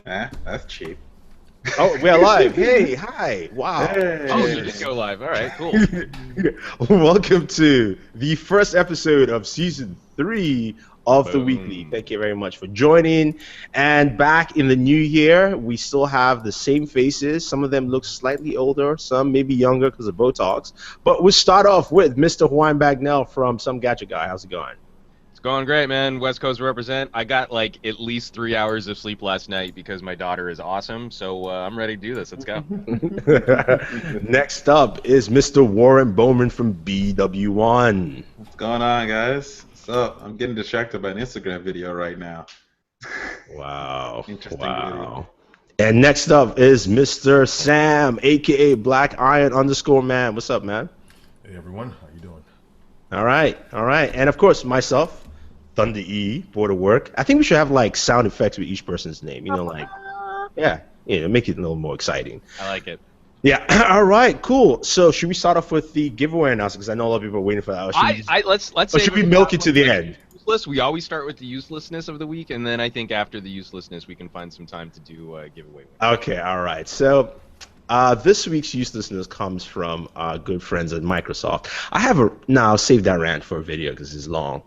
That's cheap. Oh, we're live. Hey, hi. Wow. Hey. Oh, you did go live. All right, cool. Welcome to the first episode of season 3 of the weekly. Boom. Thank you very much for joining. And back in the new year, we still have the same faces. Some of them look slightly older, some maybe younger because of Botox. But we'll start off with Mr. Hawaiian Bagnell from Some Gadget Guy. How's it going? It's going great, man. West Coast represent. I got like at least 3 hours of sleep last night because my daughter is awesome. So I'm ready to do this. Let's go. Next up is Mr. Warren Bowman from BW1. What's going on, guys? What's up? I'm getting distracted by an Instagram video right now. Wow. Interesting Wow. And next up is Mr. Sam, aka Black Iron _man. What's up, man? Hey everyone, how you doing? All right. And of course, myself, Thunder E, Booredatwork. I think we should have like sound effects with each person's name. You know, like, yeah, make it a little more exciting. I like it. Yeah. All right. Cool. So should we start off with the giveaway announcement? Because I know a lot of people are waiting for that. Let's Or should we milk it to the end? Useless. We always start with the uselessness of the week, and then I think after the uselessness, we can find some time to do a giveaway. Okay. All right. So this week's uselessness comes from our good friends at Microsoft. I have now save that rant for a video because it's long.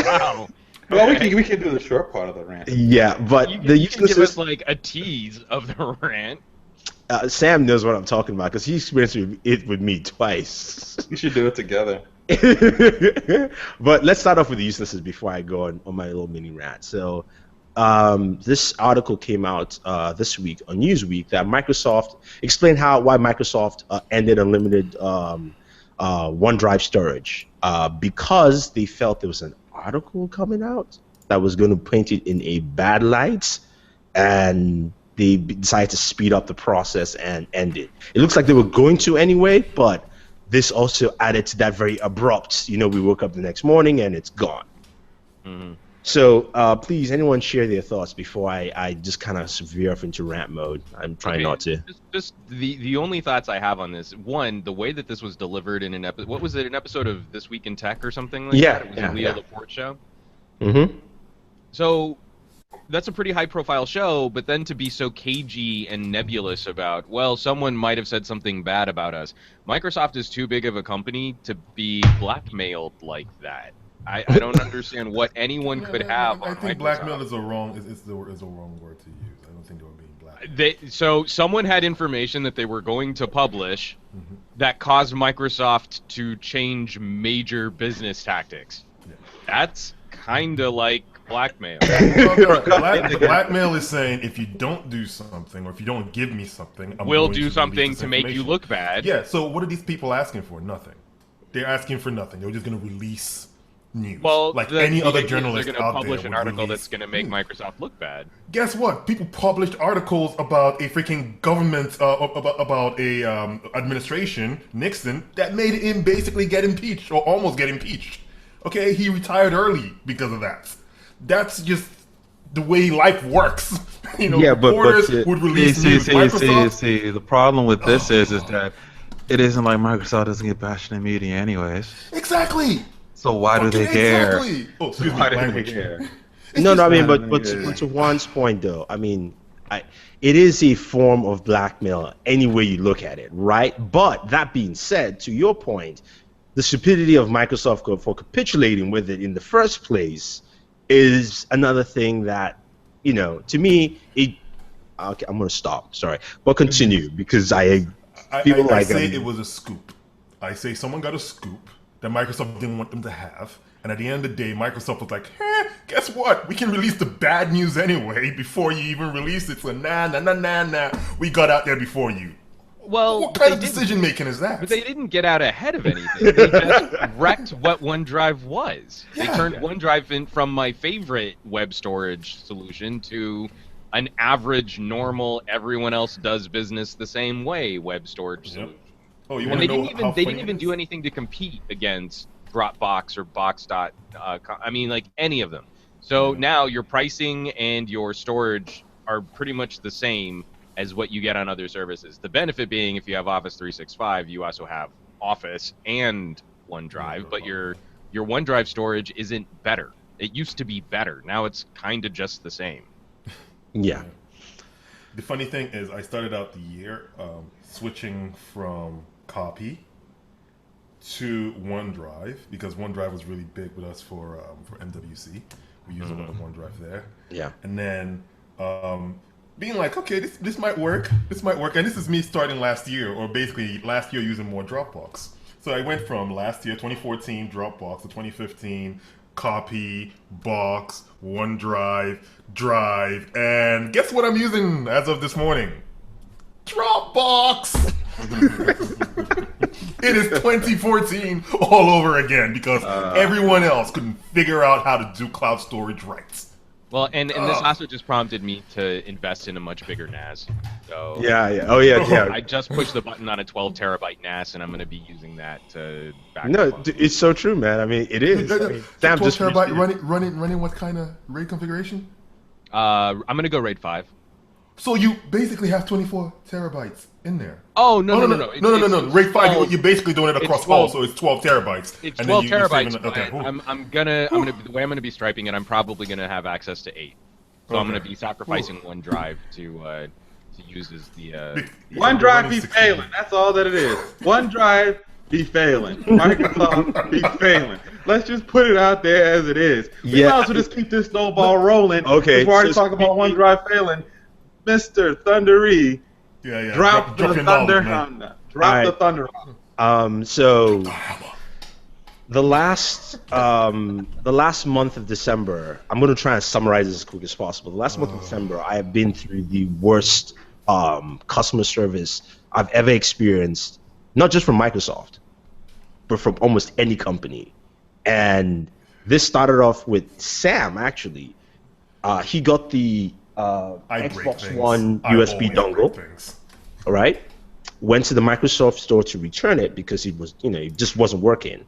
Wow. Well, we can do the short part of the rant. Yeah, but You the can give uselessness. us like a tease of the rant. Sam knows what I'm talking about because he experienced it with me twice. We should do it together. But let's start off with the uselessness before I go on my little mini rant. So this article came out this week on Newsweek that Microsoft explained why Microsoft ended unlimited OneDrive storage because they felt there was an article coming out that was going to paint it in a bad light, and they decided to speed up the process and end it. It looks like they were going to anyway, but this also added to that very abrupt, we woke up the next morning and it's gone. Mm-hmm. So please, anyone share their thoughts before I just kind of veer off into rant mode. I'm trying not to. Just the only thoughts I have on this. One, the way that this was delivered in an episode. What was it? An episode of This Week in Tech or something like that? It was a Leo Laporte show. Mm-hmm. So that's a pretty high-profile show, but then to be so cagey and nebulous about, well, someone might have said something bad about us. Microsoft is too big of a company to be blackmailed like that. I don't understand what anyone could have. I think Microsoft. blackmail is a wrong word to use. I don't think they were being black. So someone had information that they were going to publish that caused Microsoft to change major business tactics. Yeah. That's kind of like blackmail. Blackmail is saying if you don't do something or if you don't give me something, We'll going do to something release to this make you information. look bad. Yeah. So what are these people asking for? Nothing. They're asking for nothing. They're just going to release news. Well, like any other journalist they're going out to publish there an would article release that's going to make news. Microsoft look bad. Guess what? People published articles about a freaking government, about a administration, Nixon, that made him basically get impeached or almost get impeached. Okay, he retired early because of that. That's just the way life works. Yeah, but reporters would release news. Microsoft. See, the problem with this is that it isn't like Microsoft doesn't get bashed in the media anyways. Exactly. So why do they care? Exactly. Oh, excuse me, Why do they language. care? No, I mean, but Yeah. to Juan's point, though, I mean, it is a form of blackmail any way you look at it, right? But that being said, to your point, the stupidity of Microsoft for capitulating with it in the first place is another thing that, to me, okay, I'm going to stop, sorry. But continue, because I feel like I say it was a scoop. I say someone got a scoop that Microsoft didn't want them to have, and at the end of the day, Microsoft was like, guess what? We can release the bad news anyway before you even release it. So nah. We got out there before you. Well, What kind of decision making is that? But they didn't get out ahead of anything. They just wrecked what OneDrive was. They Yeah. turned OneDrive from my favorite web storage solution to an average, normal, everyone else does business the same way web storage solution. Oh, you And want they to know didn't how even they funny didn't it even is? do anything to compete against Dropbox or I mean, like any of them. So now your pricing and your storage are pretty much the same as what you get on other services. The benefit being, if you have Office 365, you also have Office and OneDrive, but your OneDrive storage isn't better. It used to be better. Now it's kind of just the same. Yeah. The funny thing is, I started out the year switching from copy to OneDrive because OneDrive was really big with us for MWC. We use a lot of OneDrive there. Yeah. And then being like, okay, this might work. This might work. And this is me starting last year, or basically last year using more Dropbox. So I went from last year, 2014, Dropbox, to 2015, copy, box, OneDrive, drive, and guess what I'm using as of this morning? Dropbox! It is 2014 all over again because everyone else couldn't figure out how to do cloud storage right. Well, and this also just prompted me to invest in a much bigger NAS. So Yeah. Oh yeah. I just pushed the button on a 12 terabyte NAS, and I'm going to be using that to back No, up. it's so true, man. I mean, it is. I mean, 12 just terabyte running what kind of RAID configuration? I'm going to go RAID 5. So you basically have 24 terabytes in there. Oh no. No. RAID 5, you're basically doing it across 12, all, so it's 12 terabytes. It's and 12 then you're terabytes. saving, But okay. I'm gonna the way I'm gonna be striping it, I'm probably gonna have access to 8. So I'm Okay. gonna be sacrificing OneDrive to use as the. OneDrive be failing. That's all that it is. OneDrive be failing. Microsoft be failing. Let's just put it out there as it is. We might as well just keep this snowball rolling. Okay, Before I so talk about OneDrive failing, Mr. Thundery, Yeah. drop the your thunder knowledge, man. on that. Drop the thunder on that. So the last month of December, I'm going to try and summarize this as quick as possible. The last month of December, I have been through the worst customer service I've ever experienced, not just from Microsoft, but from almost any company. And this started off with Sam, actually. He got the Xbox One USB dongle, all right? Went to the Microsoft store to return it because it was, it just wasn't working.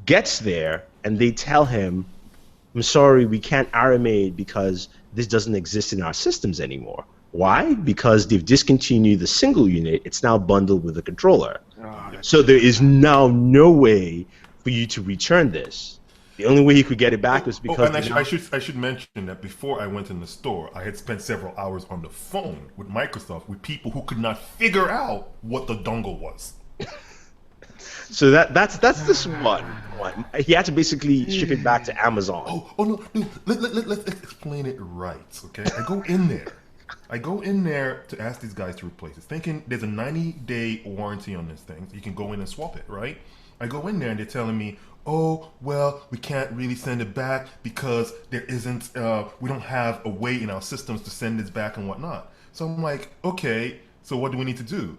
Gets there and they tell him, I'm sorry, we can't RMA it because this doesn't exist in our systems anymore. Why? Because they've discontinued the single unit. It's now bundled with a controller. So there is now no way for you to return this. The only way you could get it back was because... and I should mention that before I went in the store, I had spent several hours on the phone with Microsoft with people who could not figure out what the dongle was. So that's this one. He had to basically ship it back to Amazon. Oh no, dude, let's explain it right, okay? I go in there to ask these guys to replace it, thinking there's a 90-day warranty on this thing, so you can go in and swap it, right? I go in there and they're telling me, oh, well, we can't really send it back because there isn't, we don't have a way in our systems to send this back and whatnot. So I'm like, okay, so what do we need to do?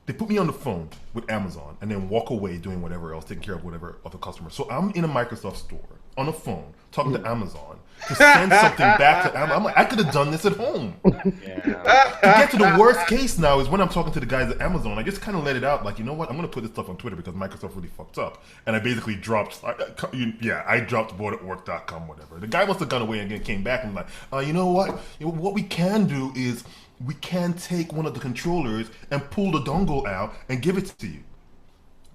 They put me on the phone with Amazon and then walk away doing whatever else, taking care of whatever other customers. So I'm in a Microsoft store on the phone talking to Amazon to send something back to Amazon. I'm like, I could have done this at home. To get to the worst case now is when I'm talking to the guys at Amazon, I just kind of let it out. Like, you know what? I'm going to put this stuff on Twitter because Microsoft really fucked up. And I basically dropped, I dropped BooredFemme, whatever. The guy must have gone away and then came back and like, you know what? What we can do is we can take one of the controllers and pull the dongle out and give it to you.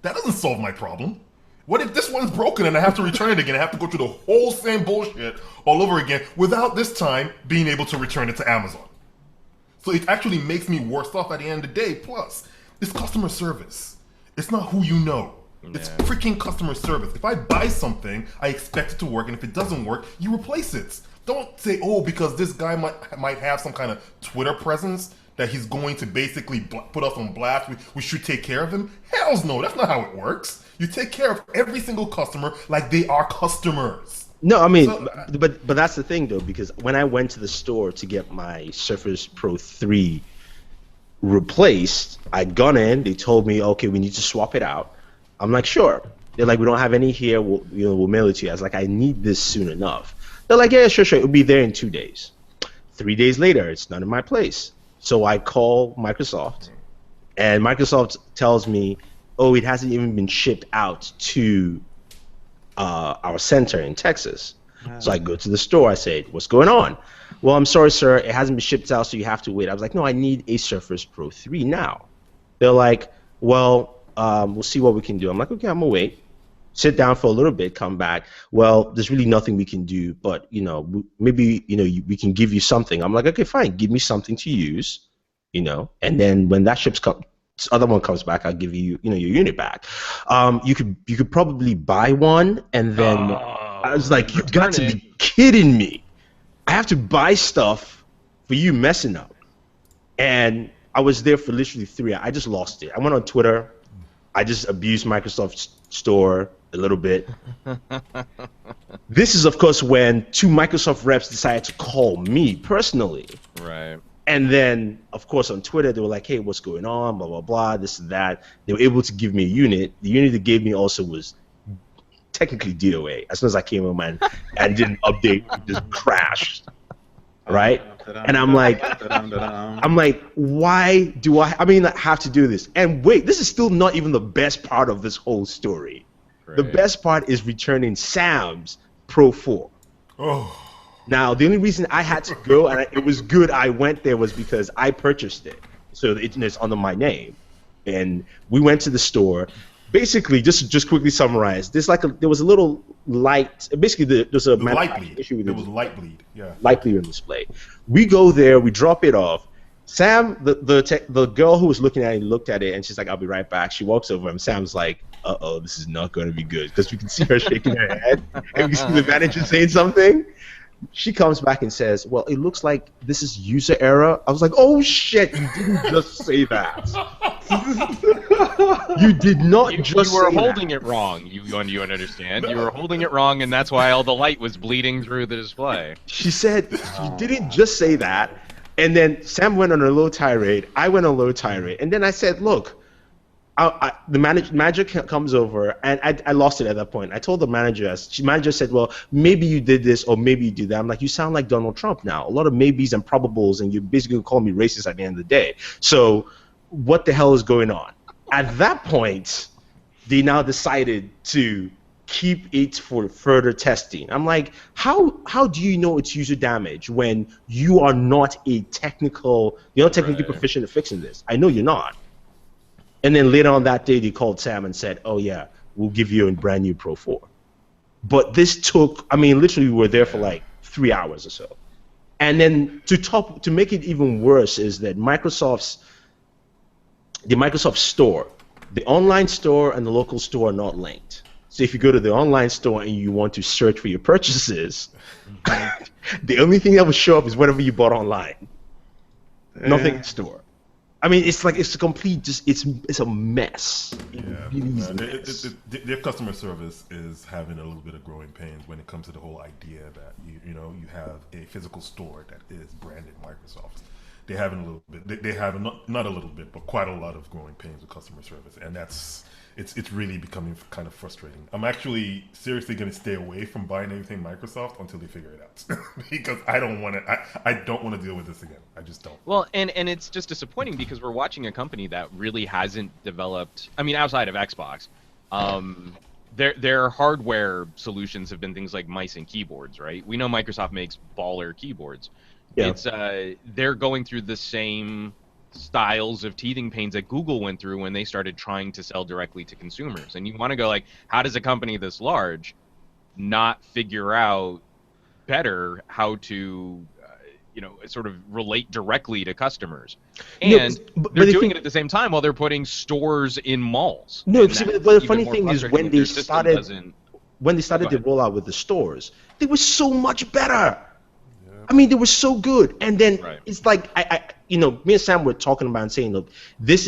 That doesn't solve my problem. What if this one's broken and I have to return it again? I have to go through the whole same bullshit all over again without this time being able to return it to Amazon. So it actually makes me worse off at the end of the day. Plus, it's customer service. It's not who you know. It's freaking customer service. If I buy something, I expect it to work, and if it doesn't work, you replace it. Don't say, oh, because this guy might have some kind of Twitter presence that he's going to basically put us on blast. We should take care of him. Hells no, that's not how it works. You take care of every single customer like they are customers. No, I mean, but that's the thing though, because when I went to the store to get my Surface Pro 3 replaced, I'd gone in. They told me, okay, we need to swap it out. I'm like, sure. They're like, we don't have any here. We'll mail it to you. I was like, I need this soon enough. They're like, yeah, sure. It'll be there in 2 days. 3 days later, it's not in my place. So I call Microsoft, and Microsoft tells me, oh, it hasn't even been shipped out to our center in Texas. So I go to the store. I say, what's going on? Well, I'm sorry, sir. It hasn't been shipped out, so you have to wait. I was like, no, I need a Surface Pro 3 now. They're like, well, we'll see what we can do. I'm like, okay, I'm going to wait. sit down for a little bit, come back. Well, there's really nothing we can do, but maybe we can give you something. I'm like, okay, fine, give me something to use, and then when that other one comes back, I'll give you your unit back. You could probably buy one, and then I was like, you got to be kidding me! I have to buy stuff for you messing up, and I was there for literally 3 hours. I just lost it. I went on Twitter. I just abused Microsoft Store a little bit. This is, of course, when 2 Microsoft reps decided to call me personally. Right. And then, of course, on Twitter, they were like, hey, what's going on, blah, blah, blah, this and that. They were able to give me a unit. The unit they gave me also was technically DOA. As soon as I came home and didn't update, it just crashed. Right? And I'm like, why do I have to do this? And wait, this is still not even the best part of this whole story. Right. The best part is returning Sam's Pro 4. Oh. Now, the only reason I had to go, and it was good I went there, was because I purchased it. So it's under my name. And we went to the store. Basically, just quickly summarize, there was a little light. Basically, there's a light bleed. Issue with there was light bleed. Yeah. Light bleed on display. We go there, we drop it off. Sam, the girl who was looking at it, looked at it, and she's like, "I'll be right back." She walks over, and Sam's like, "Uh-oh, this is not going to be good," because we can see her shaking her head, and we see the manager saying something. She comes back and says, "Well, it looks like this is user error." I was like, "Oh shit! You didn't just say that. You did not just say that. You were holding it wrong. You understand? You were holding it wrong, and that's why all the light was bleeding through the display." She said, "You didn't just say that." And then Sam went on a low tirade. I went on a low tirade, and then I said, "Look." The manager comes over, and I lost it at that point. I told the manager, manager said, "Well, maybe you did this, or maybe you did that." I'm like, "You sound like Donald Trump now. A lot of maybes and probables, and you're basically calling me racist at the end of the day. So what the hell is going on?" At that point, they now decided to keep it for further testing. I'm like, how do you know it's user damage when you are not you're not technically proficient at fixing this? I know you're not. And then later on that day, they called Sam and said, "Oh yeah, we'll give you a brand new Pro 4." But this took, literally we were there for like 3 hours or so. And then to make it even worse is that the Microsoft store, the online store and the local store are not linked. So if you go to the online store and you want to search for your purchases, the only thing that will show up is whatever you bought online. Nothing in store. It's a complete it's a mess. Their customer service is having a little bit of growing pains when it comes to the whole idea that you have a physical store that is branded Microsoft. They have not a little bit, but quite a lot of growing pains with customer service, and it's really becoming kind of frustrating. I'm actually seriously going to stay away from buying anything Microsoft until they figure it out, because I don't want to deal with this again. I just don't. Well, and it's just disappointing because we're watching a company that really hasn't developed. Outside of Xbox, their hardware solutions have been things like mice and keyboards, right? We know Microsoft makes baller keyboards. Yeah. It's they're going through the same styles of teething pains that Google went through when they started trying to sell directly to consumers. And you want to go like, how does a company this large not figure out better how to sort of relate directly to customers? And they're doing it at the same time while they're putting stores in malls. No, but the funny thing is when they started the rollout with the stores, they were so much better. They were so good, and then it's like me and Sam were talking about and saying, look, this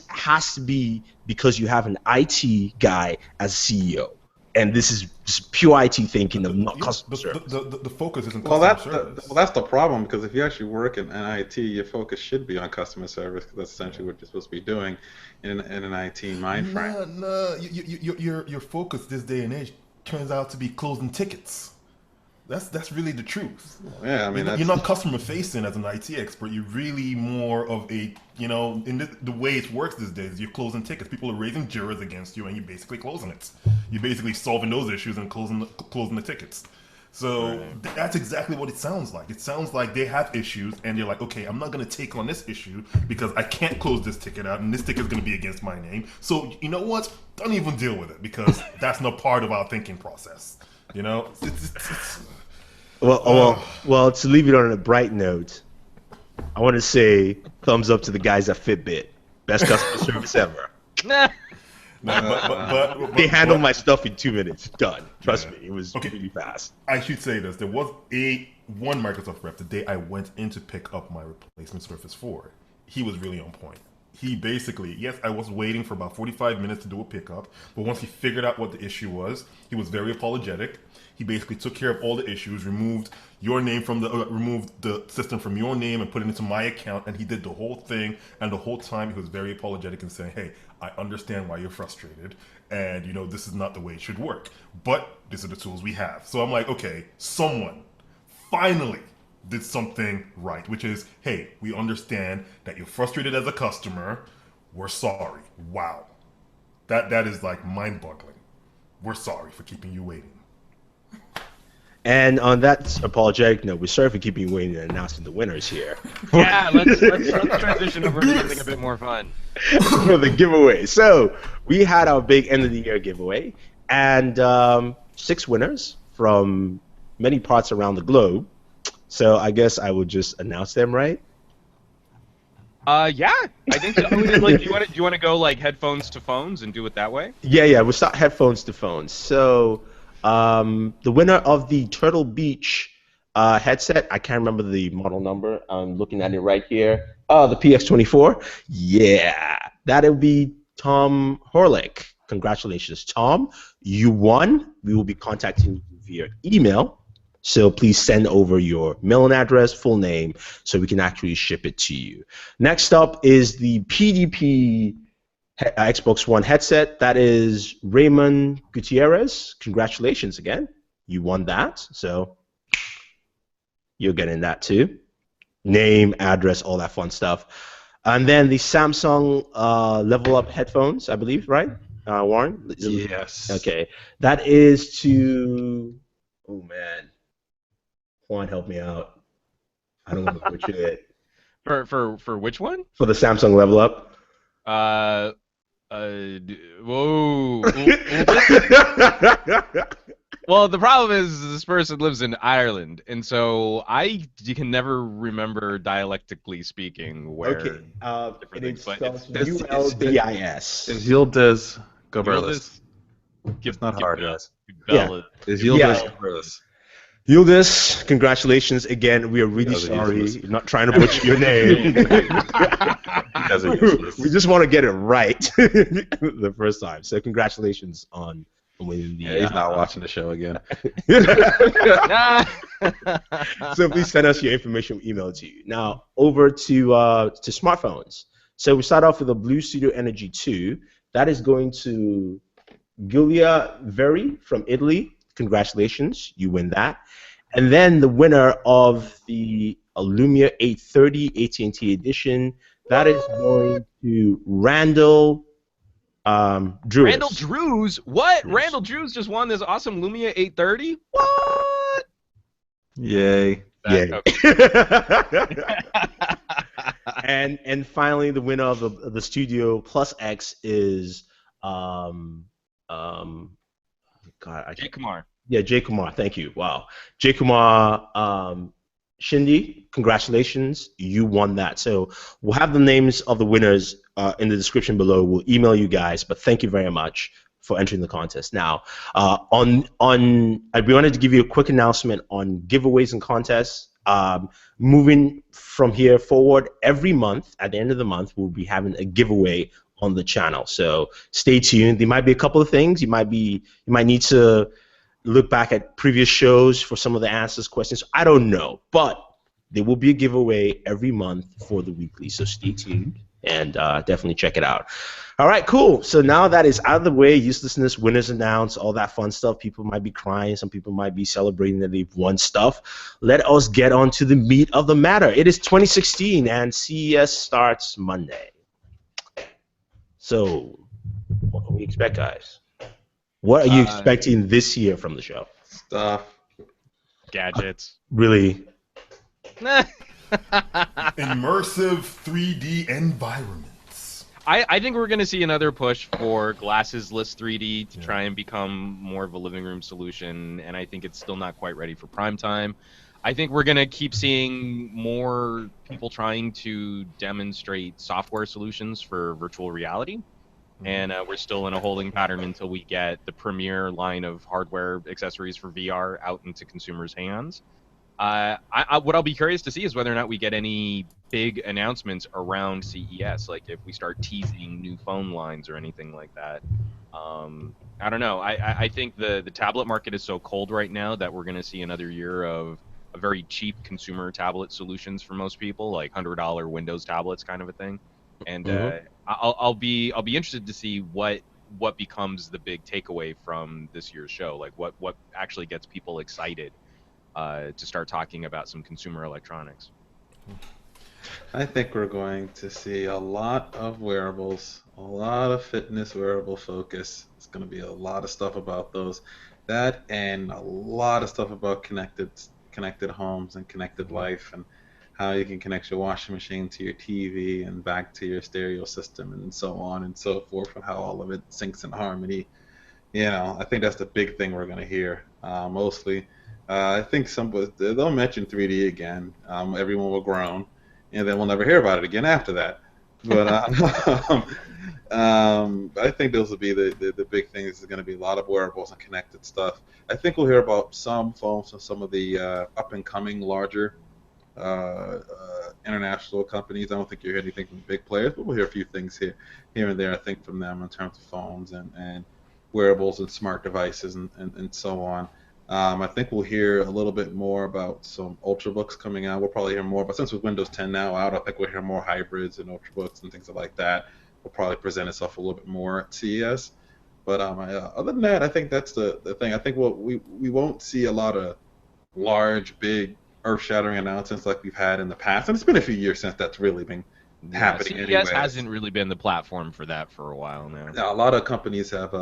has to be because you have an IT guy as CEO, and this is just pure IT thinking of not customer service. The focus isn't customer service. That's the problem, because if you actually work in IT, your focus should be on customer service, because that's essentially what you're supposed to be doing in an IT mind frame. No, your focus this day and age turns out to be closing tickets. That's really the truth. Yeah, you're not customer facing as an IT expert. You're really more of a, in the way it works these days, you're closing tickets. People are raising juras against you, and you're basically closing it. You're basically solving those issues and closing the tickets. So that's exactly what it sounds like. It sounds like they have issues, and you're like, okay, I'm not going to take on this issue because I can't close this ticket out, and this ticket is going to be against my name. So you know what? Don't even deal with it because that's not part of our thinking process. You know? Well, to leave it on a bright note, I want to say thumbs up to the guys at Fitbit. Best customer service ever. Nah. But They handled my stuff in 2 minutes. Done. Trust me, it was really fast. I should say this. There was one Microsoft rep the day I went in to pick up my replacement Surface 4. He was really on point. He basically, yes, I was waiting for about 45 minutes to do a pickup, but once he figured out what the issue was, he was very apologetic. He basically took care of all the issues, removed the system from your name and put it into my account, and he did the whole thing. And the whole time he was very apologetic and saying, "Hey, I understand why you're frustrated, and you know this is not the way it should work, but these are the tools we have." So I'm like, okay, someone finally did something right, which is, hey, we understand that you're frustrated as a customer. We're sorry. Wow, that is like mind-boggling. We're sorry for keeping you waiting. And on that apologetic note, we're sorry for keeping you waiting and announcing the winners here. Yeah, let's transition over to something a bit more fun. For the giveaway. So we had our big end of the year giveaway, and 6 winners from many parts around the globe. So I guess I will just announce them, right? Yeah, I think so. Like, do you want to go like headphones to phones and do it that way? Yeah, we'll start headphones to phones. So the winner of the Turtle Beach headset, I can't remember the model number. I'm looking at it right here. Oh, the PX24. Yeah, that'll be Tom Horlick. Congratulations, Tom. You won. We will be contacting you via email. So please send over your mailing address, full name, so we can actually ship it to you. Next up is the PDP Xbox One headset. That is Ramon Gutierrez. Congratulations again. You won that. So you're getting that too. Name, address, all that fun stuff. And then the Samsung Level Up headphones, I believe, right? Warren? Yes. Okay. That is to... Oh, man. Juan, help me out. I don't want to butcher it. For which one? For the Samsung Level Up. Whoa. Well, the problem is this person lives in Ireland, and so you can never remember dialectically speaking where. Okay. It's Uldis. It's Uldis Gibelis. It's not hard, guys. Yeah. It's Uldis Gibelis. Uldis, congratulations again. We are really sorry. Not trying to butcher your name. We just want to get it right the first time. So congratulations on winning the. Yeah, he's not watching the show again. So please send us your information. We'll email it to you. Now over to smartphones. So we start off with the Blue Studio Energy 2. That is going to Giulia Verì from Italy. Congratulations, you win that. And then the winner of the Lumia 830 AT&T edition, that is going to Randall Drews. Randall Drews? What? Yes. Randall Drews just won this awesome Lumia 830? What? Yay. Yay. Okay. and finally, the winner of the Studio Plus X is Jaykumar. Yeah, Jaykumar. Thank you. Wow. Jaykumar Shinde, congratulations. You won that. So we'll have the names of the winners in the description below. We'll email you guys, but thank you very much for entering the contest. Now, we wanted to give you a quick announcement on giveaways and contests. Moving from here forward, every month, at the end of the month, we'll be having a giveaway on the channel. So stay tuned. There might be a couple of things. You might need to look back at previous shows for some of the answers, questions. I don't know, but there will be a giveaway every month for the weekly. So stay tuned and definitely check it out. All right, cool. So now that is out of the way, uselessness, winners announced, all that fun stuff. People might be crying. Some people might be celebrating that they've won stuff. Let us get on to the meat of the matter. It is 2016 and CES starts Monday. So, what can we expect, guys? What are you expecting this year from the show? Stuff. Gadgets. Really? Immersive 3D environments. I think we're going to see another push for glasses-less 3D to try and become more of a living room solution, and I think it's still not quite ready for prime time. I think we're going to keep seeing more people trying to demonstrate software solutions for virtual reality, and we're still in a holding pattern until we get the premier line of hardware accessories for VR out into consumers' hands. What I'll be curious to see is whether or not we get any big announcements around CES, like if we start teasing new phone lines or anything like that. I don't know. I think the tablet market is so cold right now that we're going to see another year of a very cheap consumer tablet solutions for most people, like $100 Windows tablets kind of a thing. And I'll be interested to see what becomes the big takeaway from this year's show, like what actually gets people excited to start talking about some consumer electronics. I think we're going to see a lot of wearables, a lot of fitness wearable focus. It's going to be a lot of stuff about those. That and a lot of stuff about connected homes and connected life, and how you can connect your washing machine to your TV and back to your stereo system and so on and so forth, and how all of it syncs in harmony. I think that's the big thing we're going to hear mostly. I think they'll mention 3D again. Everyone will groan, and then we'll never hear about it again after that. But I think those will be the big things. There's going to be a lot of wearables and connected stuff. I think we'll hear about some phones from some of the up-and-coming larger international companies. I don't think you'll hear anything from big players, but we'll hear a few things here and there, I think, from them in terms of phones and wearables and smart devices and so on. I think we'll hear a little bit more about some Ultrabooks coming out. We'll probably hear more, but since with Windows 10 now out, I think we'll hear more hybrids and Ultrabooks and things like that. Will probably present itself a little bit more at CES. But other than that, I think that's the thing. I think we won't see a lot of large, big, earth-shattering announcements like we've had in the past. And it's been a few years since that's really been happening anyway. CES hasn't really been the platform for that for a while now. Now, a lot of companies have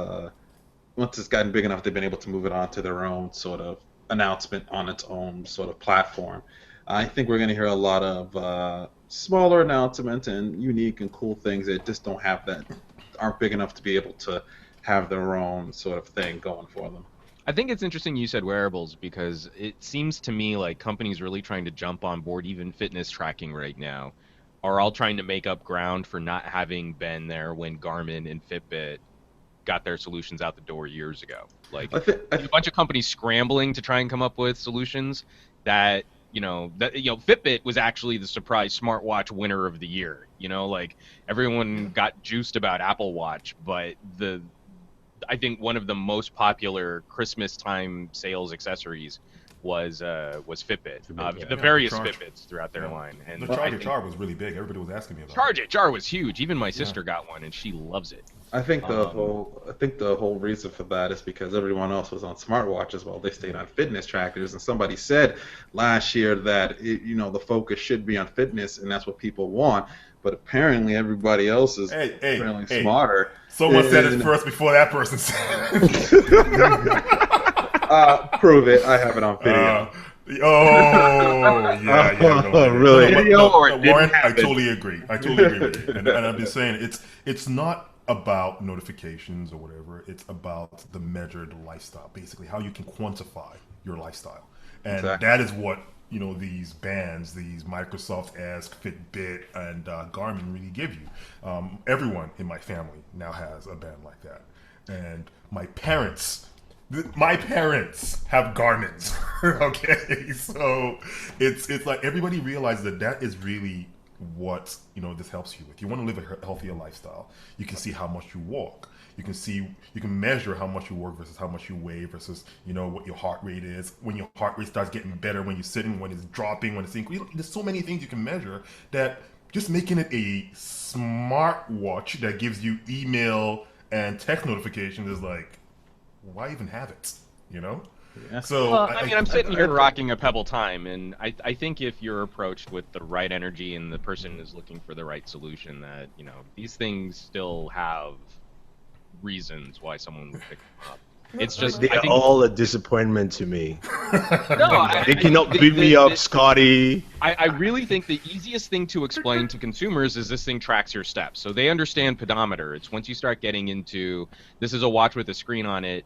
once it's gotten big enough, they've been able to move it on to their own sort of announcement on its own sort of platform. I think we're going to hear a lot of smaller announcements and unique and cool things that just aren't big enough to be able to have their own sort of thing going for them. I think it's interesting you said wearables, because it seems to me like companies really trying to jump on board, even fitness tracking right now, are all trying to make up ground for not having been there when Garmin and Fitbit got their solutions out the door years ago. Like a bunch of companies scrambling to try and come up with solutions that Fitbit was actually the surprise smartwatch winner of the year. Like everyone got juiced about Apple Watch, but I think one of the most popular Christmas time sales accessories was Fitbit. The various Fitbits throughout their line. And the Charge Jar was really big. Everybody was asking me about Charge Jar was huge. Even my sister got one, and she loves it. I think the whole reason for that is because everyone else was on smartwatches while they stayed on fitness trackers, and somebody said last year that the focus should be on fitness, and that's what people want. But apparently everybody else is apparently smarter. Someone said it first before that person said it. Prove it. I have it on video. Really? Warren, I totally agree. I totally agree with you. And I've been saying it's not about notifications or whatever. It's about the measured lifestyle, basically how you can quantify your lifestyle, and that is what these bands, these Microsoft-esque Fitbit and Garmin really give you. Everyone in my family now has a band like that, and my parents have Garmins. Okay, so it's like everybody realizes that is really what this helps you with. You want to live a healthier lifestyle. You can see how much you walk. You can measure how much you work versus how much you weigh versus what your heart rate is. When your heart rate starts getting better, when you're sitting, when it's dropping, when it's increasing. There's so many things you can measure that just making it a smart watch that gives you email and text notifications is like, why even have it? Yeah. So I'm sitting here rocking a Pebble Time, and I think if you're approached with the right energy and the person is looking for the right solution, that these things still have reasons why someone would pick them up. It's just They I are think all a disappointment to me. no, They cannot beat me up, Scotty. I really think the easiest thing to explain to consumers is this thing tracks your steps. So they understand pedometer. It's once you start getting into this is a watch with a screen on it,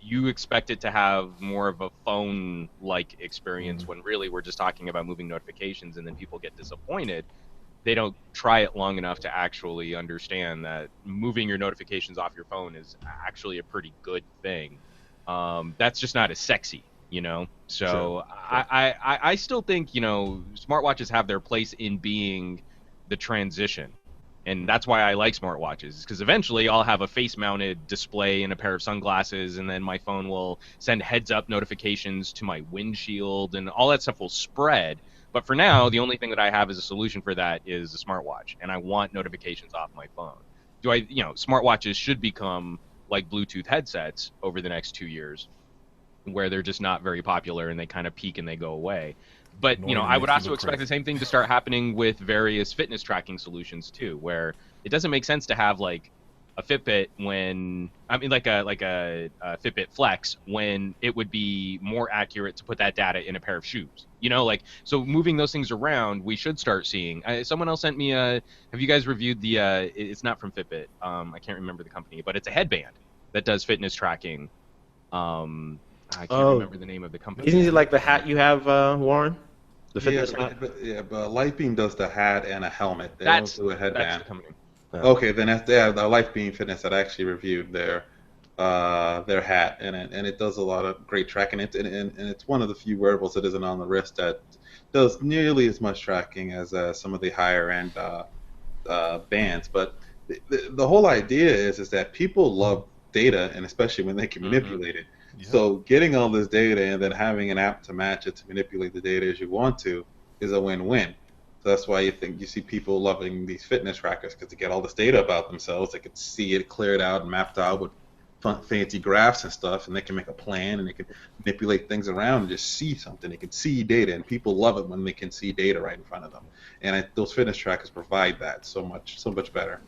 you expect it to have more of a phone-like experience when really we're just talking about moving notifications, and then people get disappointed. They don't try it long enough to actually understand that moving your notifications off your phone is actually a pretty good thing. That's just not as sexy, you know. So Sure. I still think, you know, smartwatches have their place in being the transition, and that's why I like smartwatches, because eventually I'll have a face-mounted display and a pair of sunglasses, and then my phone will send heads-up notifications to my windshield, and all that stuff will spread. But for now, the only thing that I have as a solution for that is a smartwatch, and I want notifications off my phone. Smartwatches should become like Bluetooth headsets over the next 2 years, where they're just not very popular and they kind of peak and they go away. But Annoying and I would makes you also look expect crazy. the same thing to start happening with various fitness tracking solutions too, where it doesn't make sense to have like a Fitbit when like a Fitbit Flex when it would be more accurate to put that data in a pair of shoes. Like so moving those things around, we should start seeing. Someone else sent me a. Have you guys reviewed the? It's not from Fitbit. I can't remember the company, but it's a headband that does fitness tracking. I can't Oh, remember the name of the company. isn't it like the hat you have, Warren? The Yeah, fitness hat? but Lightbeam does the hat and a helmet. They don't That's do a that's the headband. company. Okay, then that's the Lightbeam Fitness that actually reviewed their hat, and it does a lot of great tracking. And it's one of the few wearables that isn't on the wrist that does nearly as much tracking as some of the higher end bands. But the whole idea is that people love data, and especially when they can manipulate it. Yeah. So getting all this data and then having an app to match it to manipulate the data as you want to is a win-win. So that's why you see people loving these fitness trackers, because they get all this data about themselves. They can see it cleared out and mapped out with fancy graphs and stuff, and they can make a plan and they can manipulate things around and just see something. They can see data, and people love it when they can see data right in front of them. And those fitness trackers provide that so much better.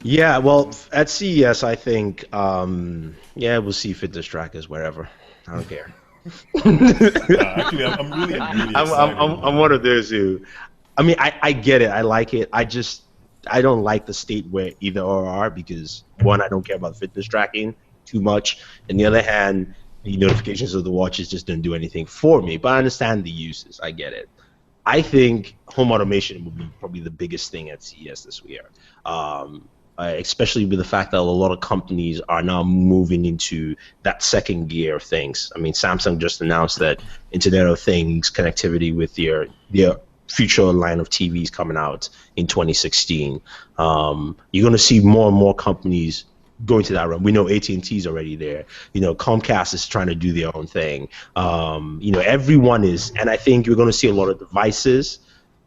Yeah, well, at CES, I think, yeah, we'll see fitness trackers wherever. I don't care. Actually, I'm really excited. I'm one of those who, I mean, I get it. I like it. I don't like the state where either or are, because one, I don't care about fitness tracking too much. And the other hand, the notifications of the watches just don't do anything for me. But I understand the uses. I get it. I think home automation will be probably the biggest thing at CES this year. Especially with the fact that a lot of companies are now moving into that second gear of things. I mean, Samsung just announced that Internet of Things connectivity with their future line of TVs coming out in 2016. You're going to see more and more companies going to that route. We know AT&T is already there. Comcast is trying to do their own thing. Everyone is, and I think you're going to see a lot of devices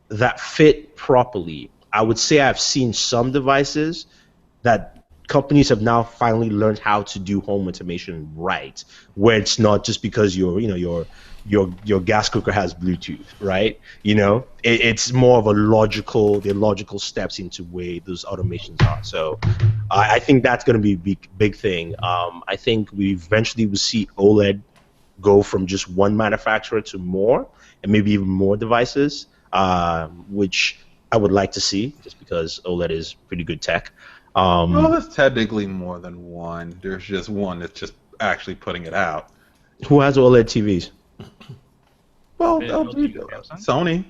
that fit properly. I would say I've seen some devices that companies have now finally learned how to do home automation right, where it's not just because your gas cooker has Bluetooth, right? It's more of the logical steps into where those automations are. So I think that's going to be a big thing. I think we eventually will see OLED go from just one manufacturer to more, and maybe even more devices, which I would like to see, just because OLED is pretty good tech. Well, there's technically more than one. There's just one that's just actually putting it out. Who has OLED TVs? Well, LG, Sony.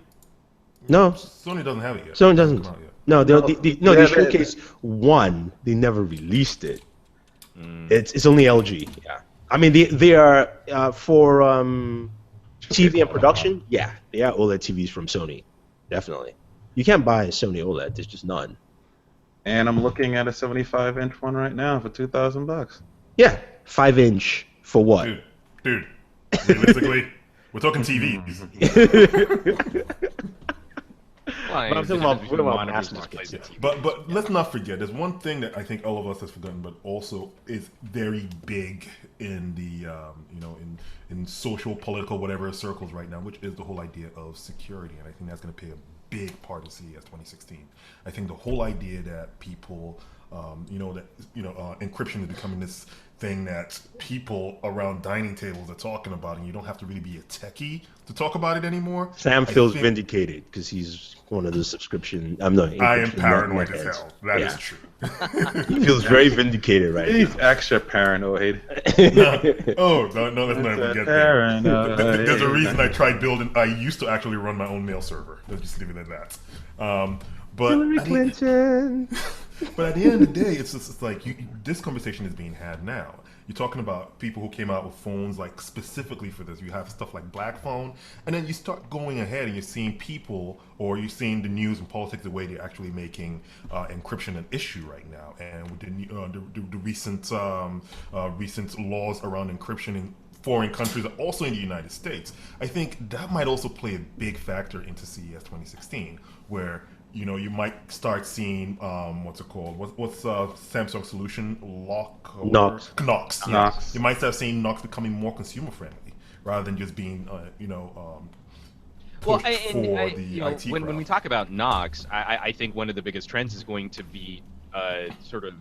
No, Sony doesn't have it yet. Sony It hasn't doesn't. come out yet. No, Yeah, they showcased one. They never released it. It's only LG. Yeah, I mean they are for TV and production. Yeah, they are OLED TVs from Sony. Definitely, you can't buy a Sony OLED. There's just none. And I'm looking at a 75-inch one right now for $2,000. Yeah, 5-inch for what? Dude, realistically, we're talking TVs. Well, I'm talking about mass market. But let's not forget, there's one thing that I think all of us has forgotten, but also is very big in the in social, political, whatever circles right now, which is the whole idea of security, and I think that's going to play a big part of CES 2016. I think the whole idea that people Encryption is becoming this thing that people around dining tables are talking about, and you don't have to really be a techie to talk about it anymore. Sam I feels think vindicated because he's one of the subscription. I'm not I am encryption paranoid as heads. hell. That is Yeah. true. He feels very vindicated right He's now. extra paranoid. Oh, no, let's not even get there. Paranoid. There's a reason I tried building. I used to actually run my own mail server. Let's just leave it at that. But Hillary I mean, Clinton. but at the end of the day, it's like this conversation is being had now. You're talking about people who came out with phones like specifically for this. You have stuff like Black Phone, and then you start going ahead and you're seeing people, or you're seeing the news and politics the way they're actually making encryption an issue right now. And with the recent laws around encryption in foreign countries, also in the United States, I think that might also play a big factor into CES 2016, where you might start seeing what's it called? What's Samsung solution? Lock or Knox. Knox. Yeah. Knox. You might start seeing Knox becoming more consumer friendly rather than just being pushed for the IT when crowd. we talk about Knox, I think one of the biggest trends is going to be sort of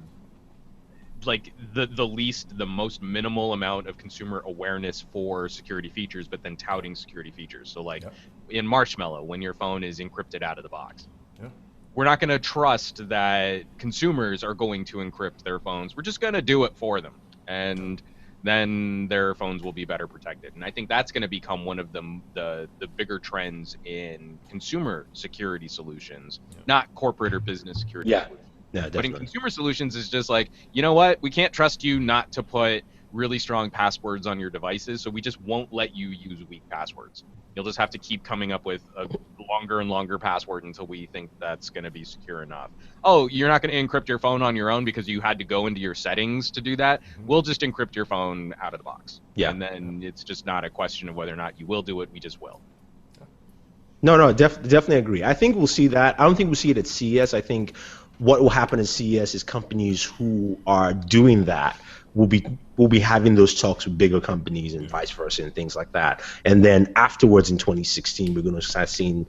like the most minimal amount of consumer awareness for security features, but then touting security features. So like in Marshmallow, when your phone is encrypted out of the box. We're not going to trust that consumers are going to encrypt their phones. We're just going to do it for them, and then their phones will be better protected. And I think that's going to become one of the bigger trends in consumer security solutions, not corporate or business security. Yeah. Solutions. Yeah, But in definitely. consumer solutions, is just like, you know what? We can't trust you not to put really strong passwords on your devices, so we just won't let you use weak passwords. You'll just have to keep coming up with a longer and longer password until we think that's going to be secure enough. Oh, you're not going to encrypt your phone on your own because you had to go into your settings to do that? We'll just encrypt your phone out of the box. Yeah. And then it's just not a question of whether or not you will do it, we just will. No, definitely agree. I think we'll see that. I don't think we'll see it at CES. I think what will happen at CES is companies who are doing that will be having those talks with bigger companies and vice versa and things like that. And then afterwards in 2016, we're going to start seeing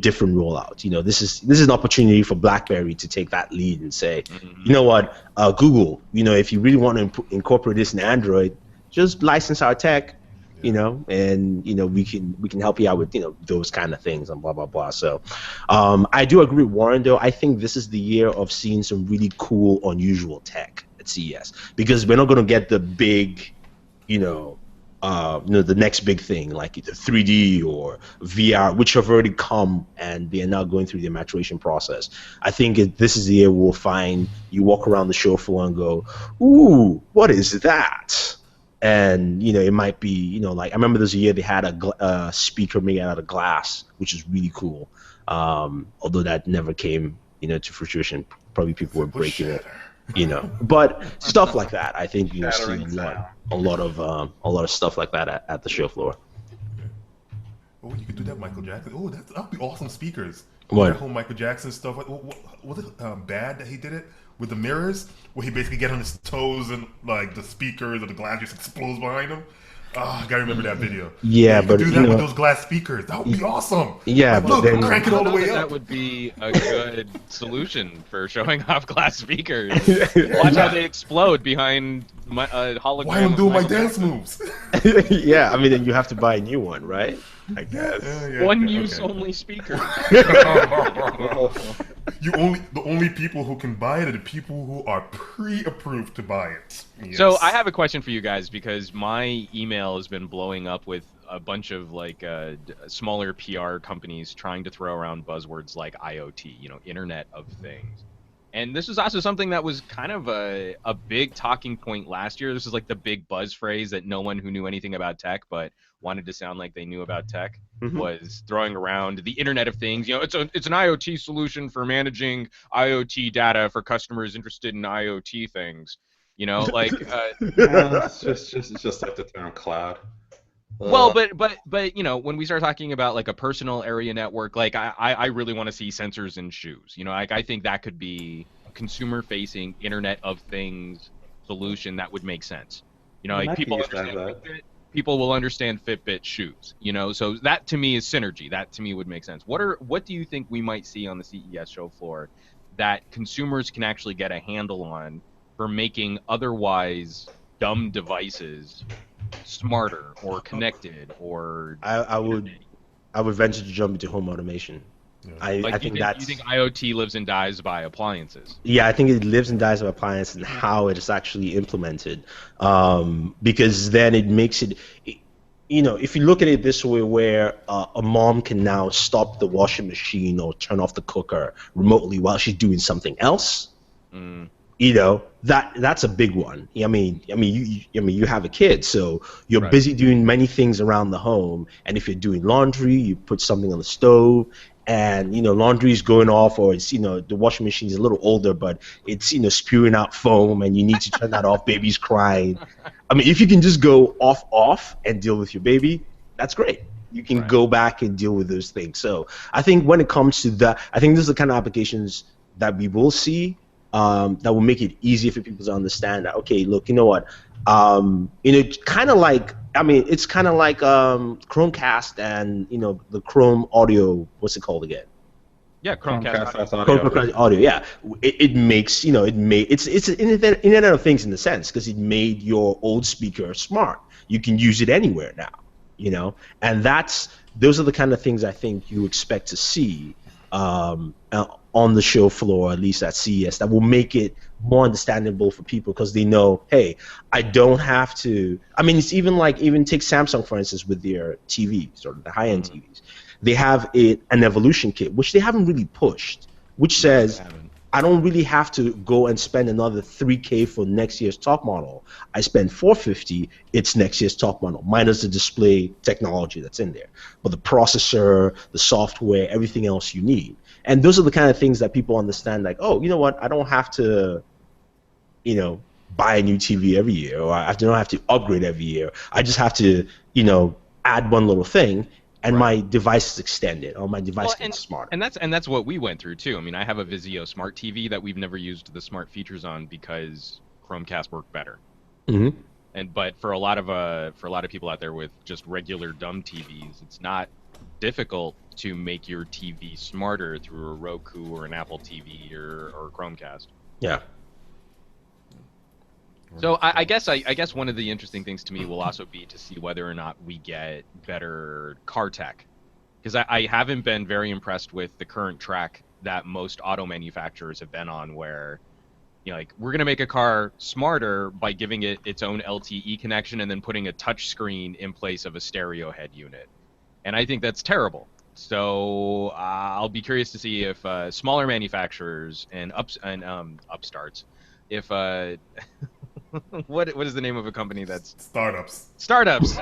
different rollouts. This is an opportunity for BlackBerry to take that lead and say, you know what, Google, if you really want to incorporate this in Android, just license our tech. And we can help you out with those kind of things and blah blah blah. So I do agree with Warren though. I think this is the year of seeing some really cool, unusual tech at CES, because we're not going to get the big, the next big thing like either 3D or VR, which have already come and they are now going through the maturation process. I think this is the year we'll find you walk around the show floor and go, ooh, what is that? And it might be like I remember there's a year they had a speaker made out of glass, which is really cool. Although that never came to fruition. Probably people were breaking it, But stuff like that, I think you'll see a lot of stuff like that at the show floor. Oh, you could do that, Michael Jackson. Oh, that'd be awesome speakers. What? That whole Michael Jackson stuff. Was it bad that he did it with the mirrors, where he basically get on his toes and like the speakers or the glass just explodes behind him? Oh, I gotta remember that video. Yeah, you but could do that with those glass speakers. That would be awesome. Yeah, like, but look, then crank it all the way up. That would be a good solution for showing off glass speakers. Watch how they explode behind my hologram. Why I'm doing my Michael dance Jackson. moves? Yeah, I mean, then you have to buy a new one, right? I guess. One use only speaker. The only people who can buy it are the people who are pre-approved to buy it. Yes. So I have a question for you guys, because my email has been blowing up with a bunch of like smaller PR companies trying to throw around buzzwords like IoT, Internet of Things. And this is also something that was kind of a big talking point last year. This is like the big buzz phrase that no one who knew anything about tech but wanted to sound like they knew about tech was throwing around the Internet of Things. It's an IoT solution for managing IoT data for customers interested in IoT things. It's just like the term cloud. Well, but when we start talking about like a personal area network, like I really want to see sensors in shoes. Like I think that could be a consumer-facing Internet of Things solution that would make sense. Like people understand Fitbit, people will understand Fitbit shoes. So that to me is synergy. That to me would make sense. What do you think we might see on the CES show floor that consumers can actually get a handle on for making otherwise dumb devices smarter or connected or I would venture to jump into home automation. Yeah. like I think you think IoT lives and dies by appliances. yeah, I think it lives and dies of appliance and how it is actually implemented. Because then it makes it, you know, if you look at it this way, where a mom can now stop the washing machine or turn off the cooker remotely while she's doing something else, you know, that's a big one. I mean, you have a kid, so you're Right. busy doing many things around the home, and if you're doing laundry, you put something on the stove, and you know, laundry is going off, or it's, you know, the washing machine is a little older, but it's, you know, spewing out foam, and you need to turn that off. Baby's crying. I mean, if you can just go off and deal with your baby, that's great. You can Right. go back and deal with those things. So I think when it comes to that, I think this is the kind of applications that we will see, that will make it easier for people to understand that, okay, look, you know what, you know, kind of like, I mean, it's kind of like Chromecast and, you know, the Chrome audio, what's it called again? Yeah, Chromecast. Chromecast audio. audio. Chromecast audio, yeah. It makes, you know, it's an Internet of Things in the sense, because it made your old speaker smart. You can use it anywhere now, you know, and those are the kind of things I think you expect to see on the show floor, at least at CES, that will make it more understandable for people, because they know, hey, I don't have to. I mean, it's even take Samsung, for instance, with their TVs, or the high-end TVs. They have an evolution kit, which they haven't really pushed, which says, I don't really have to go and spend another $3K for next year's top model. I spend $450, it's next year's top model, minus the display technology that's in there. But the processor, the software, everything else you need. And those are the kind of things that people understand, like, oh, you know what, I don't have to, you know, buy a new TV every year, or I don't have to upgrade every year. I just have to, you know, add one little thing, and my device is extended, or my device gets smarter. And that's what we went through too. I mean, I have a Vizio Smart TV that we've never used the smart features on because Chromecast worked better. Mm-hmm. But for a lot of people out there with just regular dumb TVs, it's not difficult to make your TV smarter through a Roku or an Apple TV or Chromecast. Yeah. So I guess one of the interesting things to me will also be to see whether or not we get better car tech, because I haven't been very impressed with the current track that most auto manufacturers have been on, where, you know, like, we're gonna make a car smarter by giving it its own LTE connection and then putting a touch screen in place of a stereo head unit, and I think that's terrible. So I'll be curious to see if smaller manufacturers and upstarts, if what is the name of a company that's Startups.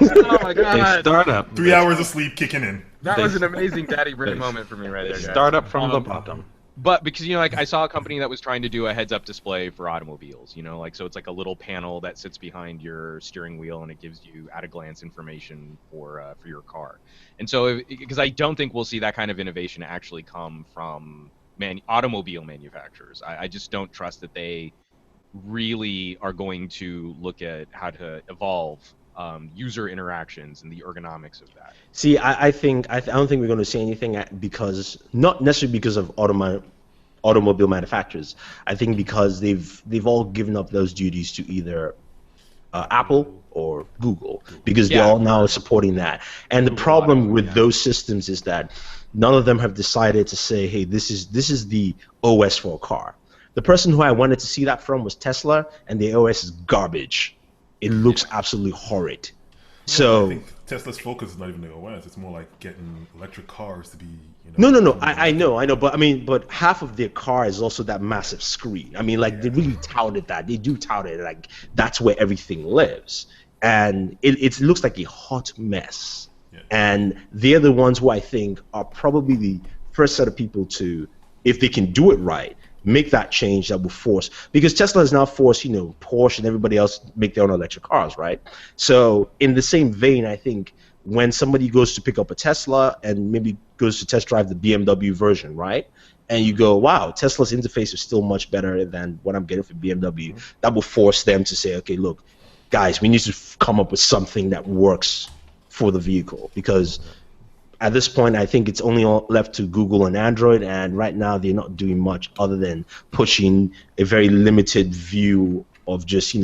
Oh my god! A startup. 3 hours of sleep kicking in. That was an amazing daddy brain moment for me right there, guys. Startup from the bottom. But because, you know, like, I saw a company that was trying to do a heads-up display for automobiles, you know, like, so it's like a little panel that sits behind your steering wheel and it gives you at-a-glance information for your car. And so, because I don't think we'll see that kind of innovation actually come from automobile manufacturers. I just don't trust that they really are going to look at how to evolve user interactions and the ergonomics of that. See, I don't think we're going to see anything not necessarily because of automobile manufacturers. I think because they've all given up those duties to either Apple or Google, because they're all now supporting that. And the problem with those systems is that none of them have decided to say, hey, this is the OS for a car. The person who I wanted to see that from was Tesla, and the OS is garbage. It looks absolutely horrid. So I think Tesla's focus is not even the OS. It's more like getting electric cars to be, you know. No. I know. But half of their car is also that massive screen. I mean, like, they really touted that. They do tout it, like, that's where everything lives. And it looks like a hot mess. Yeah. And they're the ones who I think are probably the first set of people to, if they can do it right, make that change that will force, because Tesla has now forced, you know, Porsche and everybody else make their own electric cars, right? So in the same vein, I think when somebody goes to pick up a Tesla and maybe goes to test drive the BMW version, right? And you go, wow, Tesla's interface is still much better than what I'm getting from BMW. That will force them to say, okay, look, guys, we need to come up with something that works for the vehicle, because at this point, I think it's only left to Google and Android, and right now they're not doing much other than pushing a very limited view of just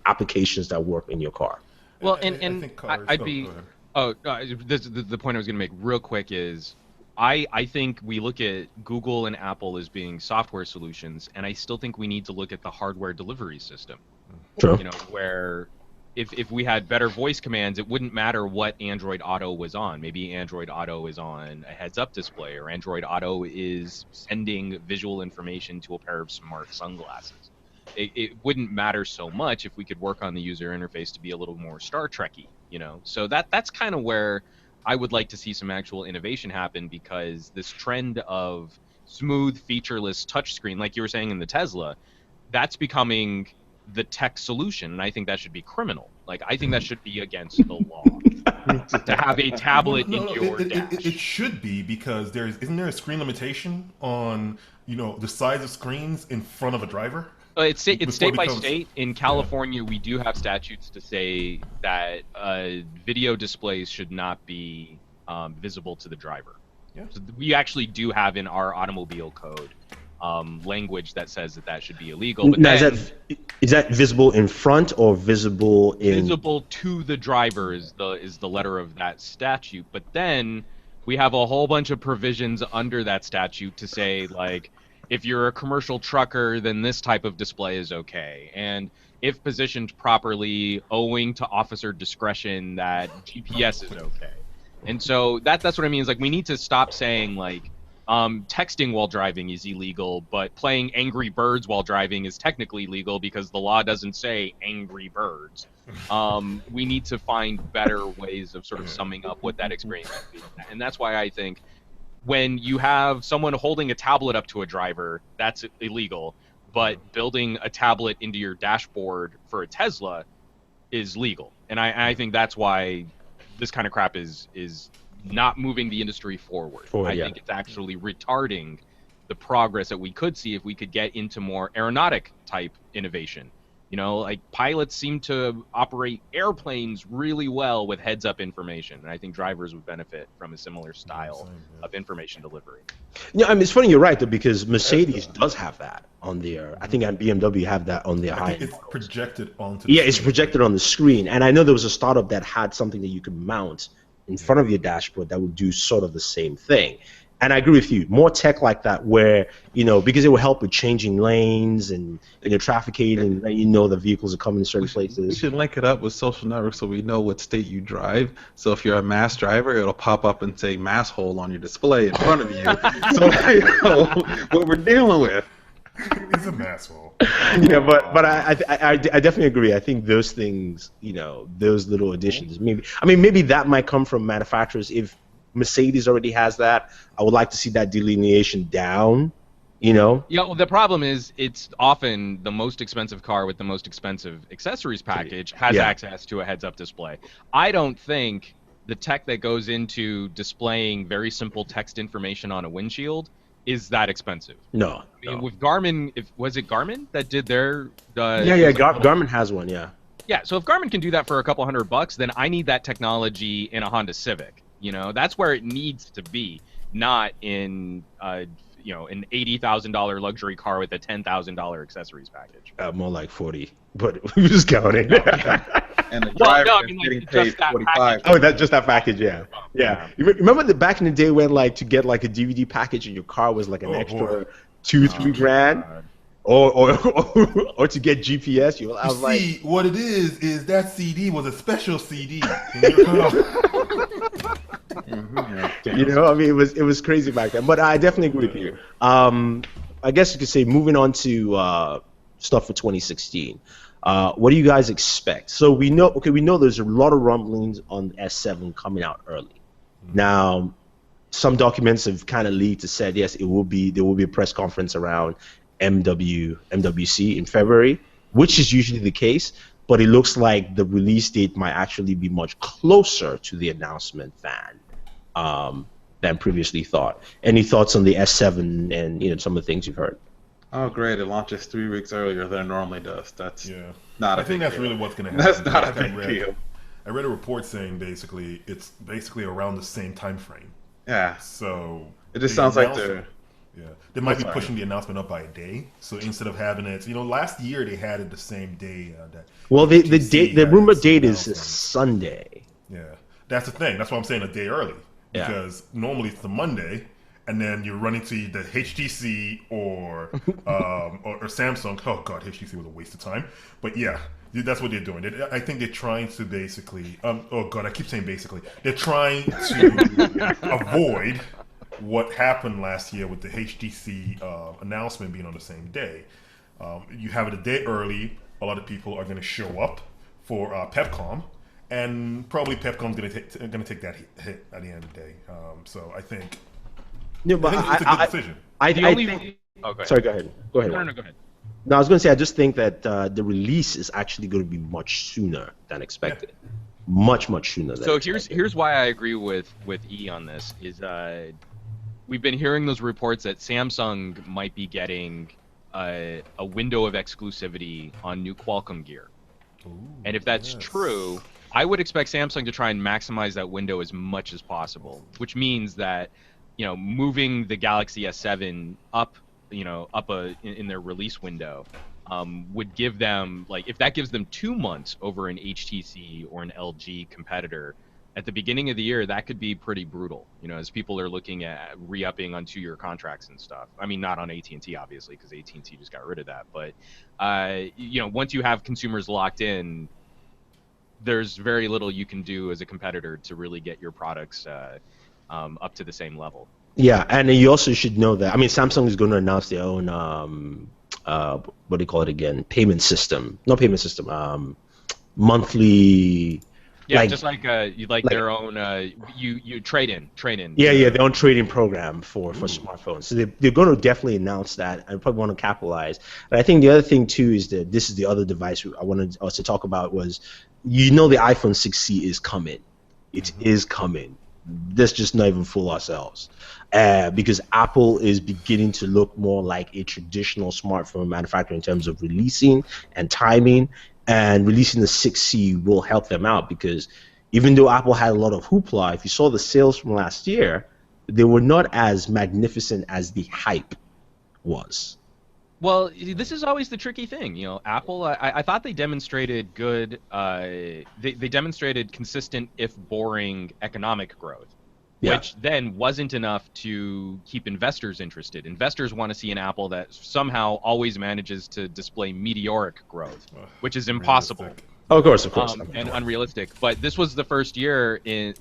applications that work in your car. Well, I think cars, I'd go be. ahead. The point I was going to make real quick is, I think we look at Google and Apple as being software solutions, and I still think we need to look at the hardware delivery system. True. Where if we had better voice commands, it wouldn't matter what Android Auto was on. Maybe Android Auto is on a heads-up display, or Android Auto is sending visual information to a pair of smart sunglasses. It wouldn't matter so much if we could work on the user interface to be a little more Star Trek-y, So that's kind of where I would like to see some actual innovation happen, because this trend of smooth, featureless touchscreen, like you were saying in the Tesla, that's becoming the tech solution, and I think that should be criminal. Like, I think that should be against the law to have a tablet in your dash. It should be, because isn't there a screen limitation on the size of screens in front of a driver? It's state by becomes- state. In California, we do have statutes to say that video displays should not be visible to the driver. Yeah. So we actually do have in our automobile code language that says that should be illegal. But Now, then, is that visible in front or visible in? visible to the driver is the letter of that statute. But then we have a whole bunch of provisions under that statute to say, like, if you're a commercial trucker, then this type of display is okay. And if positioned properly, owing to officer discretion, that GPS is okay. And so that's what I mean, is like, we need to stop saying, like, texting while driving is illegal, but playing Angry Birds while driving is technically legal because the law doesn't say Angry Birds. We need to find better ways of sort of summing up what that experience would be. And that's why I think when you have someone holding a tablet up to a driver, that's illegal. But building a tablet into your dashboard for a Tesla is legal. And I think that's why this kind of crap is not moving the industry forward. I think it's actually retarding the progress that we could see if we could get into more aeronautic type innovation. Like, pilots seem to operate airplanes really well with heads-up information, and I think drivers would benefit from a similar style of information delivery. Yeah, I mean, it's funny you're right though, because Mercedes does have that on their. I think BMW have that on their high. It's projected onto. Yeah, it's projected on the screen, and I know there was a startup that had something that you could mount in front of your dashboard that would do sort of the same thing. And I agree with you. More tech like that, where because it will help with changing lanes and traffic aid, and the vehicles are coming in certain We places. should link it up with social networks so we know what state you drive. So if you're a Mass driver, it'll pop up and say Mass hole on your display in front of you. So you know what we're dealing with. It's a asshole. Yeah, but I definitely agree. I think those things, those little additions, maybe that might come from manufacturers. If Mercedes already has that, I would like to see that delineation down. Yeah, well, the problem is it's often the most expensive car with the most expensive accessories package has access to a heads-up display. I don't think the tech that goes into displaying very simple text information on a windshield is that expensive. No. I mean, with Garmin, was it Garmin that did their? Garmin has one. Yeah. Yeah, so if Garmin can do that for a couple $100, then I need that technology in a Honda Civic. That's where it needs to be, not in an $80,000 luxury car with a $10,000 accessories package. More like 40, but who's counting? And the driver is like, getting just paid that 45. package. Oh, that's just that package, yeah. You remember back in the day when, like, to get like a DVD package in your car was like an extra $2-3 grand, or to get GPS, I was like, see, what it is that CD was a special CD. In your car. it was crazy back then. But I definitely agree with you. I guess you could say, moving on to stuff for 2016. What do you guys expect? So we know there's a lot of rumblings on S7 coming out early. Now, some documents have kind of leaked to said yes, there will be a press conference around MWC in February, which is usually the case. But it looks like the release date might actually be much closer to the announcement than previously thought. Any thoughts on the S7 and some of the things you've heard? Oh, great! It launches 3 weeks earlier than it normally does. That's not a I think big that's deal. really what's going to happen. That's not a big deal. I read a report saying it's basically around the same time frame Yeah. So It just the sounds like announcement, they're. yeah, they might be sorry. pushing the announcement up by a day. So instead of having it, last year they had it the same day that Well, HTC the had rumor its date is announcement. Sunday. Yeah, that's the thing. That's why I'm saying a day early Yeah. because normally it's the Monday, and then you run into the HTC or Samsung. Oh God, HTC was a waste of time. But yeah, that's what they're doing. I think they're trying to basically. Oh God, I keep saying basically. They're trying to avoid what happened last year with the HTC announcement being on the same day. You have it a day early. A lot of people are going to show up for PepCom, and probably PepCom's going to take that hit at the end of the day. So I think No, but it's a good decision. The I only. think. Oh, go ahead. Sorry, go ahead. Go ahead. No, go ahead. No, I was going to say I just think that the release is actually going to be much sooner than expected. Much sooner than So expected. here's why I agree with E on this is we've been hearing those reports that Samsung might be getting a window of exclusivity on new Qualcomm gear. Ooh, And if that's yes. true, I would expect Samsung to try and maximize that window as much as possible, which means that, moving the Galaxy S7 up, in their release window, would give them, like, if that gives them 2 months over an HTC or an LG competitor, at the beginning of the year, that could be pretty brutal, as people are looking at re-upping on 2-year contracts and stuff. I mean, not on AT&T, obviously, because AT&T just got rid of that. But, once you have consumers locked in, there's very little you can do as a competitor to really get your products up to the same level. Yeah, and you also should know that. I mean, Samsung is going to announce their own what do you call it again? Payment system. Not payment system. Monthly. Yeah, just like their own you trade in. Yeah, their own trading program for smartphones. So they're going to definitely announce that and probably want to capitalize. But I think the other thing too is that this is the other device I wanted us to talk about was, the iPhone 6C is coming. It is coming. Let's just not even fool ourselves. Because Apple is beginning to look more like a traditional smartphone manufacturer in terms of releasing and timing, and releasing the 6C will help them out because even though Apple had a lot of hoopla, if you saw the sales from last year, they were not as magnificent as the hype was. Well, this is always the tricky thing, Apple. I thought they demonstrated good. They demonstrated consistent, if boring, economic growth, which then wasn't enough to keep investors interested. Investors want to see an Apple that somehow always manages to display meteoric growth, which is impossible. Realistic. Oh, of course, and unrealistic. But this was the first year in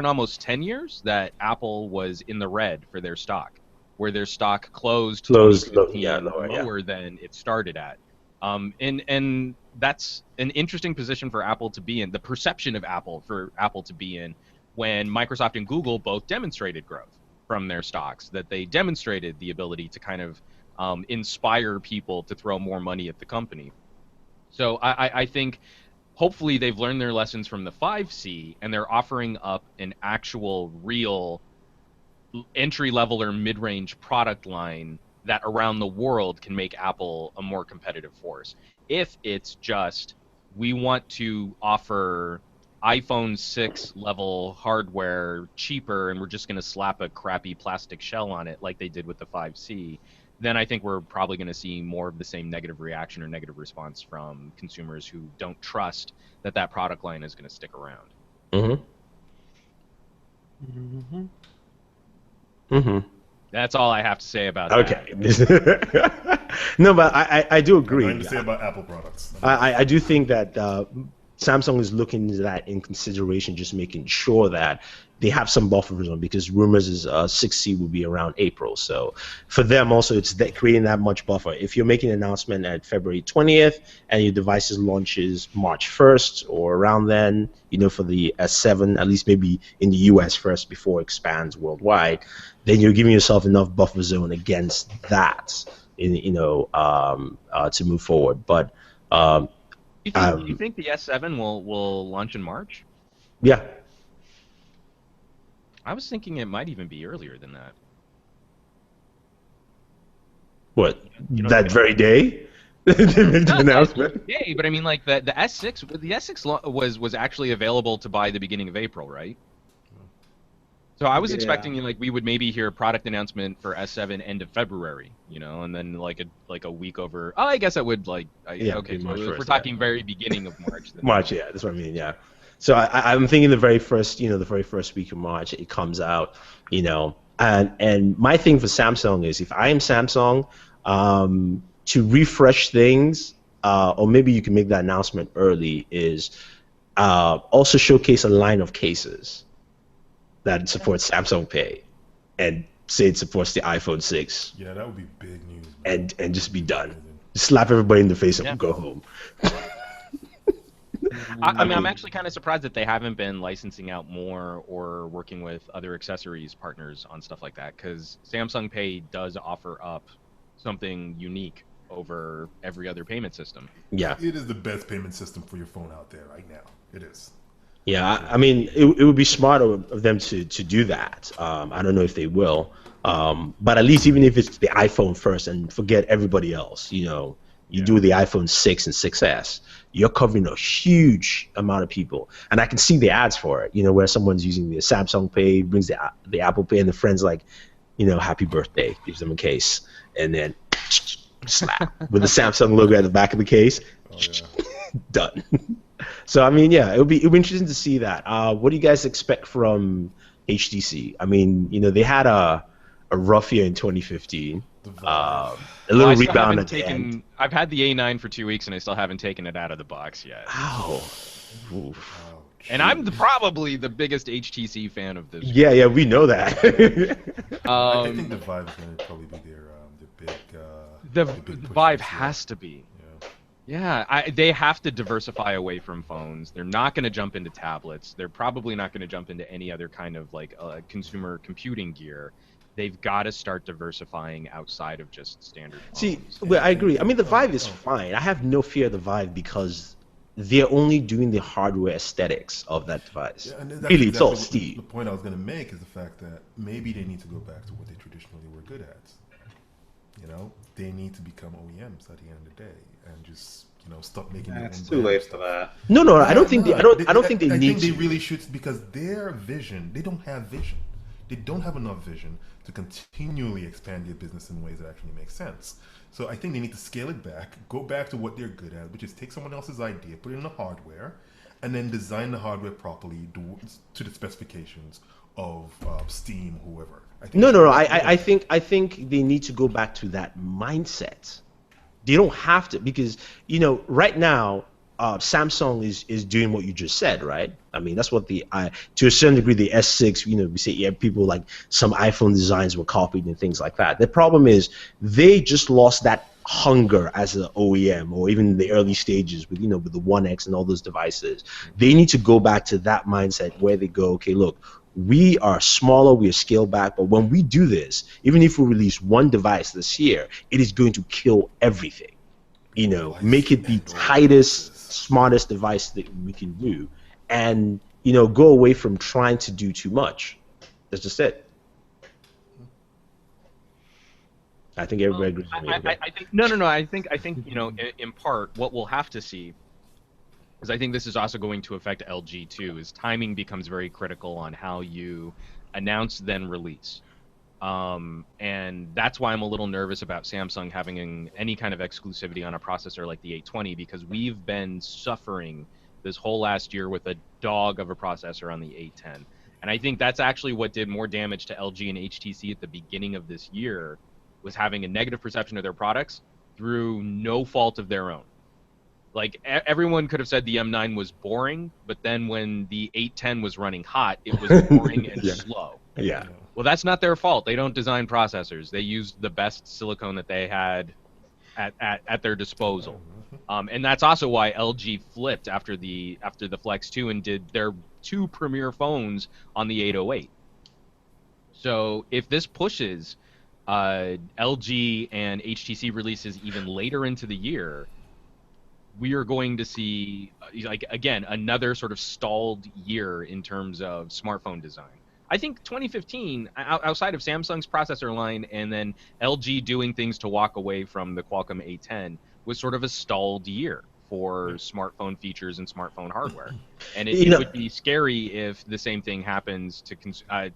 almost 10 years that Apple was in the red for their stock, where their stock closed lower than it started at. And that's an interesting position for Apple to be in, the perception of Apple to be in, when Microsoft and Google both demonstrated growth from their stocks, that they demonstrated the ability to kind of inspire people to throw more money at the company. So I think hopefully they've learned their lessons from the 5C, and they're offering up an actual real entry-level or mid-range product line that around the world can make Apple a more competitive force. If it's just, we want to offer iPhone 6 level hardware cheaper and we're just going to slap a crappy plastic shell on it like they did with the 5C, then I think we're probably going to see more of the same negative reaction or negative response from consumers who don't trust that product line is going to stick around. That's all I have to say about that. Okay. No, but I do agree. Nothing to say about Apple products. I do think that Samsung is looking into that in consideration, just making sure that they have some buffers on, because rumors is 6C will be around April. So for them also, it's creating that much buffer. If you're making an announcement at February 20th and your devices launches March 1st or around then, for the S7, at least maybe in the US first before it expands worldwide, then you're giving yourself enough buffer zone against that, to move forward. But you think the S7 will launch in March? Yeah. I was thinking it might even be earlier than that. What? That very day? They make the announcement? Yeah, but I mean, like the S6, the S6 was actually available to buy the beginning of April, right? So I was Yeah. expecting like we would maybe hear a product announcement for S7 end of February, and then like a week over. Oh, I guess I would Yeah, okay. be So March if we're 1st, yeah. talking very beginning of March, then March, yeah, that's what I mean, yeah. So I'm thinking the very first, the very first week of March it comes out, and my thing for Samsung is if I am Samsung, to refresh things, or maybe you can make that announcement early, is also showcase a line of cases that supports Samsung Pay, and say it supports the iPhone 6, Yeah, that would be big news, man. and just be done. Just slap everybody in the face and Yeah. go home. I mean, I'm actually kind of surprised that they haven't been licensing out more or working with other accessories partners on stuff like that, because Samsung Pay does offer up something unique over every other payment system. Yeah. It is the best payment system for your phone out there right now. It is. Yeah, I mean, it would be smart of them to do that. I don't know if they will, but at least even if it's the iPhone first and forget everybody else, you do the iPhone 6 and 6S, you're covering a huge amount of people, and I can see the ads for it. Where someone's using the Samsung Pay, brings the Apple Pay, and the friend's like, happy birthday, gives them a case, and then slap with the Samsung logo at the back of the case, done. So I mean, yeah, it'll be interesting to see that. What do you guys expect from HTC? I mean, they had a rough year in 2015. A little rebound at the end. I've had the A9 for 2 weeks and I still haven't taken it out of the box yet. Ow. Oof. And I'm probably the biggest HTC fan of this. Yeah, we know that. I think the Vive is going to probably be the big push Vive this year. has to be. Yeah, they have to diversify away from phones. They're not going to jump into tablets. They're probably not going to jump into any other kind of consumer computing gear. They've got to start diversifying outside of just standard phones. See, well, I agree. I mean, the Vive is fine. I have no fear of the Vive because they're only doing the hardware aesthetics of that device. Yeah, and Really, it's all the Steve. point I was going to make is the fact that maybe they need to go back to what they traditionally were good at. They need to become OEMs at the end of the day and just stop making their It's own too brand late stuff. for that. No, I don't think I don't think they I need think they to. really should, because their vision, they don't have vision. They don't have enough vision to continually expand their business in ways that actually make sense. So I think they need to scale it back, go back to what they're good at, which is take someone else's idea, put it in the hardware, and then design the hardware properly to the specifications of Steam, whoever. No. I think they need to go back to that mindset. They don't have to, because right now Samsung is doing what you just said, right? I mean, that's what to a certain degree the S6. We say people like some iPhone designs were copied and things like that. The problem is they just lost that hunger as an OEM, or even in the early stages with with the 1X and all those devices. They need to go back to that mindset where they go, okay, look, we are smaller, we are scaled back, but when we do this, even if we release one device this year, it is going to kill everything. Make it the tightest, smartest device that we can do, and go away from trying to do too much. That's just it. I think everybody agrees with me. I think no. I think in part what we'll have to see, because I think this is also going to affect LG too, is timing becomes very critical on how you announce then release. And that's why I'm a little nervous about Samsung having any kind of exclusivity on a processor like the 820, because we've been suffering this whole last year with a dog of a processor on the 810. And I think that's actually what did more damage to LG and HTC at the beginning of this year, was having a negative perception of their products through no fault of their own. Like, everyone could have said the M9 was boring, but then when the 810 was running hot, it was boring and slow. Yeah. Well, that's not their fault. They don't design processors. They used the best silicone that they had at their disposal. And that's also why LG flipped after the Flex 2 and did their two premier phones on the 808. So if this pushes LG and HTC releases even later into the year, we are going to see, again, another sort of stalled year in terms of smartphone design. I think 2015, outside of Samsung's processor line and then LG doing things to walk away from the Qualcomm A10, was sort of a stalled year for smartphone features and smartphone hardware. And You it know- would be scary if the same thing happens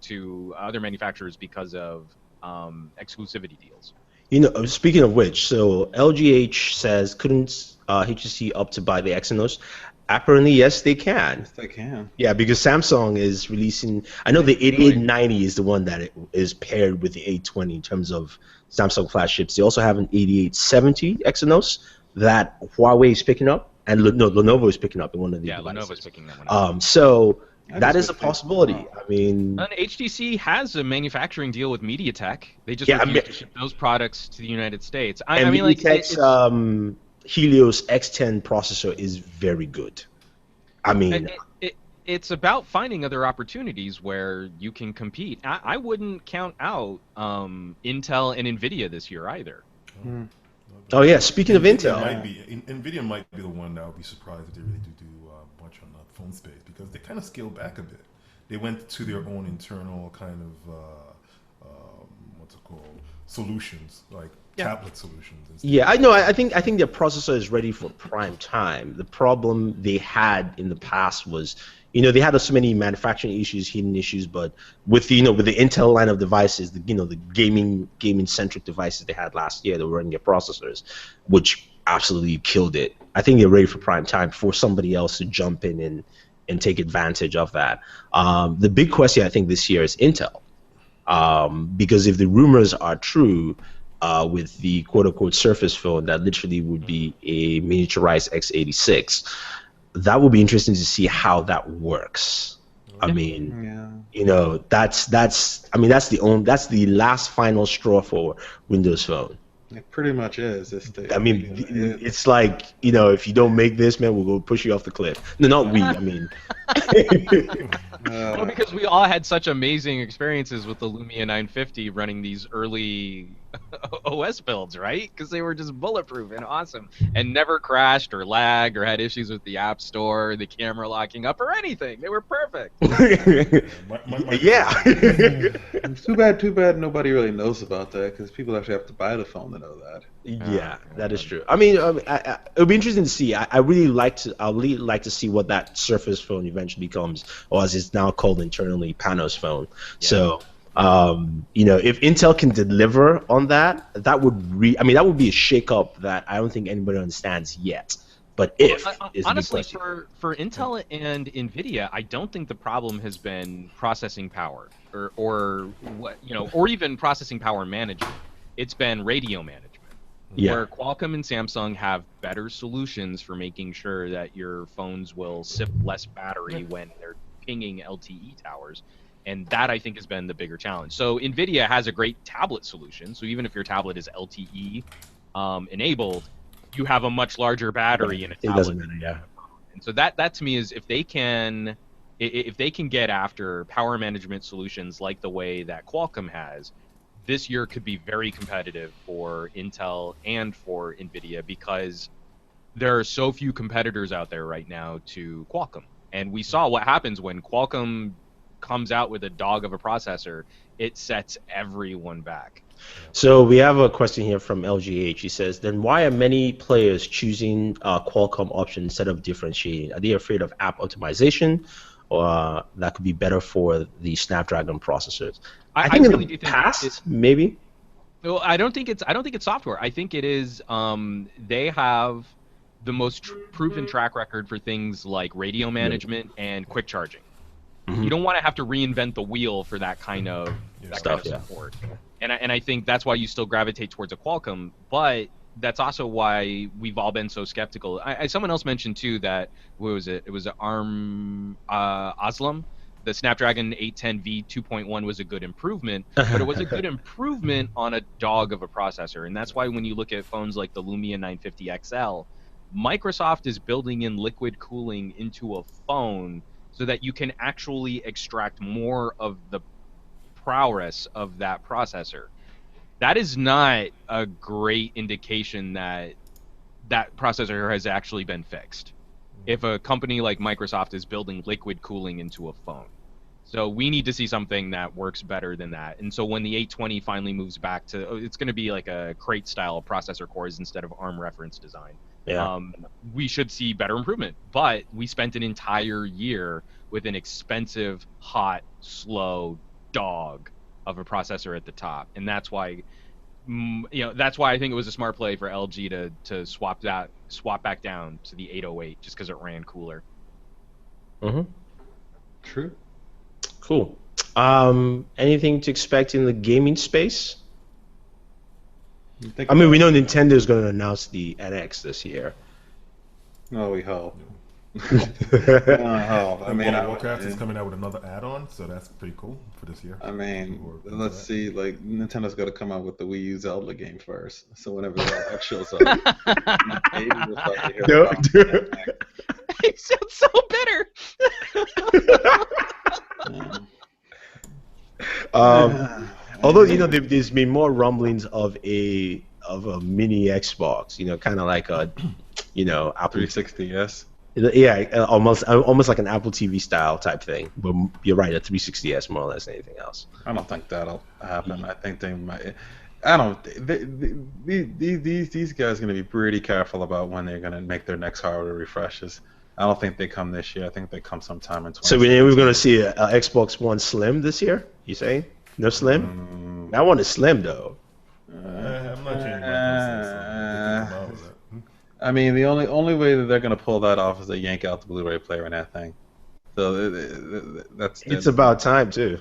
to other manufacturers because of exclusivity deals. You know, speaking of which, so LGH says couldn't HTC up to buy the Exynos? Apparently, yes, they can. Yes, they can. Yeah, because Samsung is releasing. I know the 8890 is the one that it is paired with the 820 in terms of Samsung flagships. They also have an 8870 Exynos that Huawei is picking up, and Lenovo is picking up in one of the devices. Lenovo's picking that one up. So That that is is a good thing. possibility. Wow. I mean, And HTC has a manufacturing deal with MediaTek. They just Yeah, I refuse mean- to ship those products to the United States. and I mean, like, MediaTek's Helios X10 processor is very good. I mean, it's about finding other opportunities where you can compete. I wouldn't count out Intel and Nvidia this year either. oh yeah, speaking of Nvidia Intel, Nvidia might be the one that would be surprised if they really do much on the phone space, because they kind of scaled back a bit. They went to their own internal kind of what's it called, solutions, like tablet solutions. And stuff. yeah, I know. I think their processor is ready for prime time. The problem they had in the past was, they had so many manufacturing issues, hidden issues, but with the Intel line of devices, the gaming centric devices they had last year, they were running their processors, which absolutely killed it. I think they're ready for prime time for somebody else to jump in and take advantage of that. The big question I think this year is Intel, because if the rumors are true, with the quote-unquote Surface phone that literally would be a miniaturized x86, that will be interesting to see how that works. I mean, Yeah. that's the last final straw for Windows Phone. It pretty much is. I mean, it's like, if you don't make this, man, we'll go push you off the cliff. No, not we. I mean, Well, because we all had such amazing experiences with the Lumia 950 running these early OS builds, right? Because they were just bulletproof and awesome and never crashed or lagged or had issues with the App Store, the camera locking up, or anything. They were perfect. yeah. It's too bad nobody really knows about that, because people actually have to buy the phone to know that. Yeah, that is true. I mean, it'll be interesting to see. I really like to see what that Surface phone eventually becomes, or as it's now called internally, Panos phone. Yeah. So, if Intel can deliver on that, that would be a shakeup that I don't think anybody understands yet. But if is honestly, the big question. for Intel and Nvidia, I don't think the problem has been processing power or what or even processing power management. It's been radio management. Yeah. Where Qualcomm and Samsung have better solutions for making sure that your phones will sip less battery when they're pinging LTE towers. And that, I think, has been the bigger challenge. So NVIDIA has a great tablet solution. So even if your tablet is LTE enabled, you have a much larger battery in a tablet. It doesn't matter, yeah. And so that to me is if they can get after power management solutions like the way that Qualcomm has, this year could be very competitive for Intel and for NVIDIA, because there are so few competitors out there right now to Qualcomm. And we saw what happens when Qualcomm comes out with a dog of a processor. It sets everyone back. So we have a question here from LGH. He says, then why are many players choosing Qualcomm option instead of differentiating? Are they afraid of app optimization, or that could be better for the Snapdragon processors? I think really in the do think past, maybe. Well, I don't think it's software. I think it is they have the most proven track record for things like radio management and quick charging. You don't want to have to reinvent the wheel for that kind of support. And I think that's why you still gravitate towards a Qualcomm, but that's also why we've all been so skeptical. Someone else mentioned too that, what was it? It was an ARM Aslam. The Snapdragon 810V 2.1 was a good improvement, but it was a good improvement on a dog of a processor. And that's why when you look at phones like the Lumia 950 XL, Microsoft is building in liquid cooling into a phone so that you can actually extract more of the prowess of that processor. That is not a great indication that that processor has actually been fixed, if a company like Microsoft is building liquid cooling into a phone. So we need to see something that works better than that. And so when the 820 finally moves back to, it's going to be like a crate style processor cores instead of ARM reference design. Yeah. We should see better improvement. But we spent an entire year with an expensive, hot, slow dog of a processor at the top, and that's why, that's why I think it was a smart play for LG to swap back down to the 808 just because it ran cooler. Mm-hmm. True. Cool. Anything to expect in the gaming space? I mean, we know Nintendo is going to announce the NX this year. Oh, we hope. I mean, Warcraft is coming out with another add-on, so that's pretty cool for this year. I mean, let's see. Like, Nintendo's got to come out with the Wii U Zelda game first. So whenever that shows up, maybe we'll start to hear about it. It sounds so bitter. Although there's been more rumblings of a mini Xbox, kind of like a, Apple 360, yes. Yeah, almost like an Apple TV style type thing. But you're right, a 360S more or less than anything else. I don't think that'll happen. I think they might. I don't. These guys are going to be pretty careful about when they're going to make their next hardware refreshes. I don't think they come this year. I think they come sometime in 2020. So we're going to see a Xbox One Slim this year? You saying no Slim? That one is Slim though. I'm not changing my process. I mean, the only way that they're gonna pull that off is they yank out the Blu-ray player in that thing. So that's. It's about time too.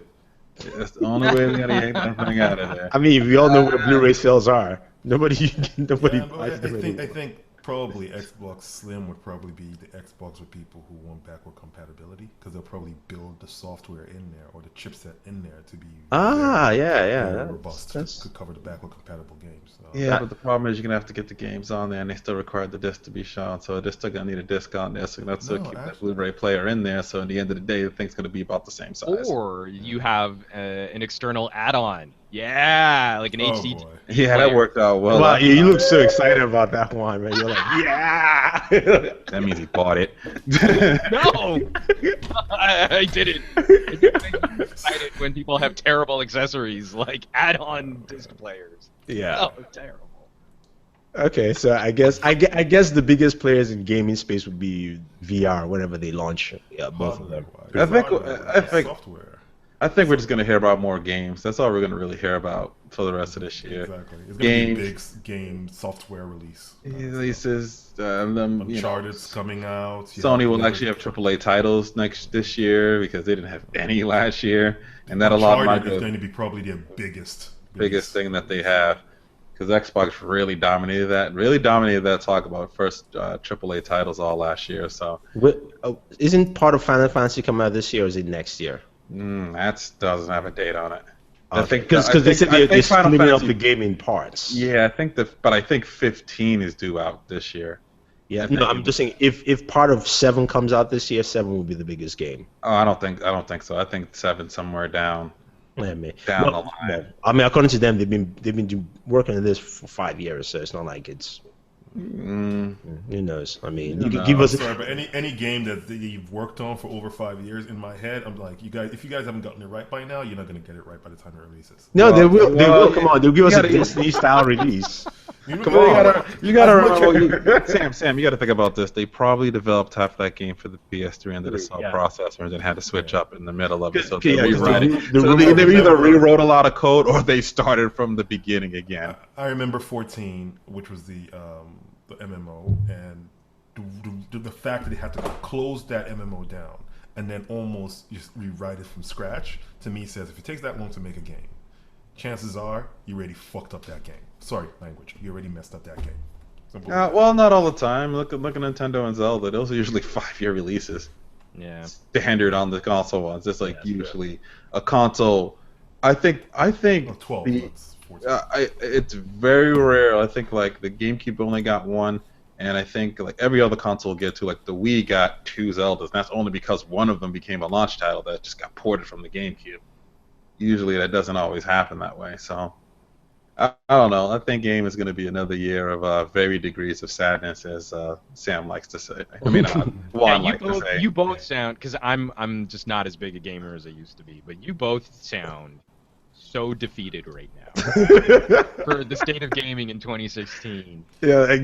That's the only way they're gonna yank that thing out of there. I mean, we all know where Blu-ray sales are. Nobody buys them anymore. I think probably Xbox Slim would probably be the Xbox with people who want backward compatibility, because they'll probably build the software in there or the chipset in there to be very robust to cover the backward compatible games. So. Yeah, but the problem is you're gonna have to get the games on there, and they still require the disc to be shown. So they're still gonna need a disc on there, so that's keep that Blu-ray player in there. So at the end of the day, the thing's gonna be about the same size. Or you have an external add-on. Yeah, like an HD. Boy. Yeah, that worked out well. Wow, you look so excited about that one, man. You're like, yeah. That means he bought it. No, I didn't. I'm excited when people have terrible accessories like add-on disc players. Yeah. Oh, terrible. Okay, so I guess the biggest players in gaming space would be VR whenever they launch both of them. I think we're just going to hear about more games. That's all we're going to really hear about for the rest of this year. Exactly. It's going to be a big game software release. Releases. Uncharted's coming out. Sony will actually have AAA titles this year because they didn't have any last year. And that Uncharted is going to be probably their biggest thing that they have. Because Xbox really dominated that talk about first AAA titles all last year. So, isn't part of Final Fantasy coming out this year, or is it next year? That doesn't have a date on it. I think because they said they're splitting up the gaming parts. Yeah, I think 15 is due out this year. Yeah, no, I'm just saying if part of 7 comes out this year, 7 will be the biggest game. Oh, I don't think so. I think 7 somewhere down. Yeah, man. Down the line. I mean, according to them, they've been working on this for 5 years, so it's not like it's. Who knows? I mean, you can give us. Sorry, but any game that you've worked on for over 5 years, in my head, I'm like, if you guys haven't gotten it right by now, you're not going to get it right by the time it releases. No, they will. They will. Come on, they'll give us a Destiny style release. Come on, you gotta remember, Sam. You gotta think about this. They probably developed half that game for the PS3 and the sub processors and had to switch up in the middle of it. So they either rewrote a lot of code or they started from the beginning again. I remember 14, which was the MMO, and the fact that they had to close that MMO down and then almost just rewrite it from scratch, to me says if it takes that long to make a game, chances are you already fucked up that game. Sorry, language. You already messed up that game. Well, not all the time. Look at Nintendo and Zelda. Those are usually 5-year releases. Yeah. Standard on the console ones. It's like usually a console. I think 12. It's very rare. I think like the GameCube only got 1, and I think like every other console will get to. Like the Wii got 2 Zeldas, and that's only because one of them became a launch title that just got ported from the GameCube. Usually that doesn't always happen that way. So I don't know. I think game is going to be another year of varied degrees of sadness, as Sam likes to say. I mean, Juan likes to say. You both sound, because I'm just not as big a gamer as I used to be, but you both sound so defeated right now for the state of gaming in 2016. Yeah, like,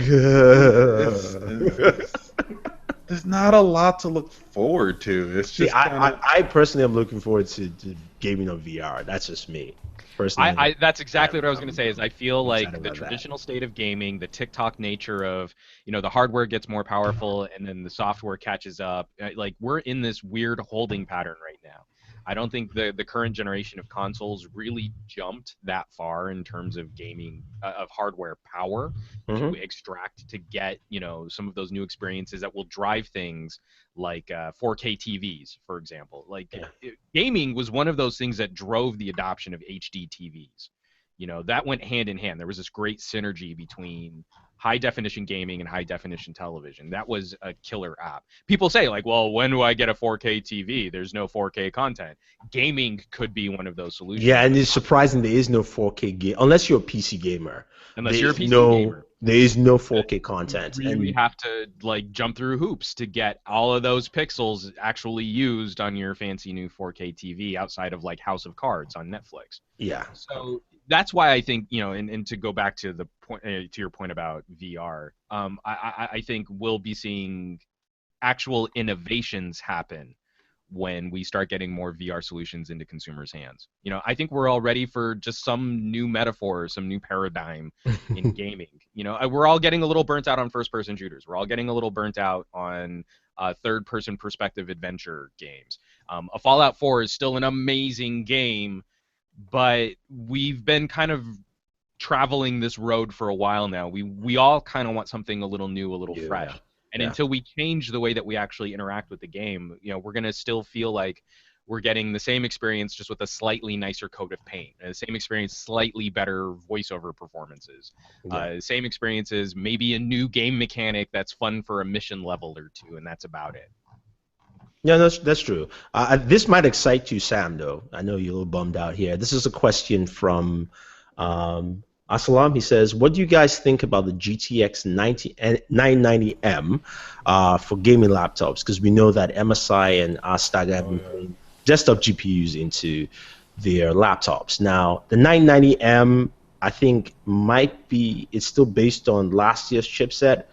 There's not a lot to look forward to. It's see, just kind of. I personally am looking forward to gaming on VR. That's just me. Personally, That's exactly what I was going to say. Is I feel I'm like excited the about that. traditional state of gaming, the TikTok nature of, the hardware gets more powerful and then the software catches up. Like we're in this weird holding pattern right now. I don't think the current generation of consoles really jumped that far in terms of gaming of hardware power to extract to get some of those new experiences that will drive things like 4K TVs, for example. Like gaming was one of those things that drove the adoption of HD TVs. That went hand in hand. There was this great synergy between high definition gaming and high definition television. That was a killer app. People say like, well, when do I get a 4K TV? There's no 4K content. Gaming could be one of those solutions. Yeah, and it's surprising there is no 4K game unless you're a PC gamer. Unless you're a PC gamer. There is no 4K content. You really have to like jump through hoops to get all of those pixels actually used on your fancy new 4K TV outside of like House of Cards on Netflix. Yeah. So that's why I think, and to go back to the point, to your point about VR, I think we'll be seeing actual innovations happen when we start getting more VR solutions into consumers' hands. I think we're all ready for just some new metaphor, some new paradigm in gaming. We're all getting a little burnt out on first-person shooters. We're all getting a little burnt out on third-person perspective adventure games. A Fallout 4 is still an amazing game, but we've been kind of traveling this road for a while now. We all kind of want something a little new, a little fresh. And until we change the way that we actually interact with the game, we're going to still feel like we're getting the same experience just with a slightly nicer coat of paint. And the same experience, slightly better voiceover performances. Same experiences, maybe a new game mechanic that's fun for a mission level or two, and that's about it. Yeah, that's true. This might excite you, Sam, though. I know you're a little bummed out here. This is a question from Asalam. He says, what do you guys think about the GTX 990M for gaming laptops? Because we know that MSI and Astag have been putting desktop GPUs into their laptops. Now, the 990M, I think, it's still based on last year's chipset,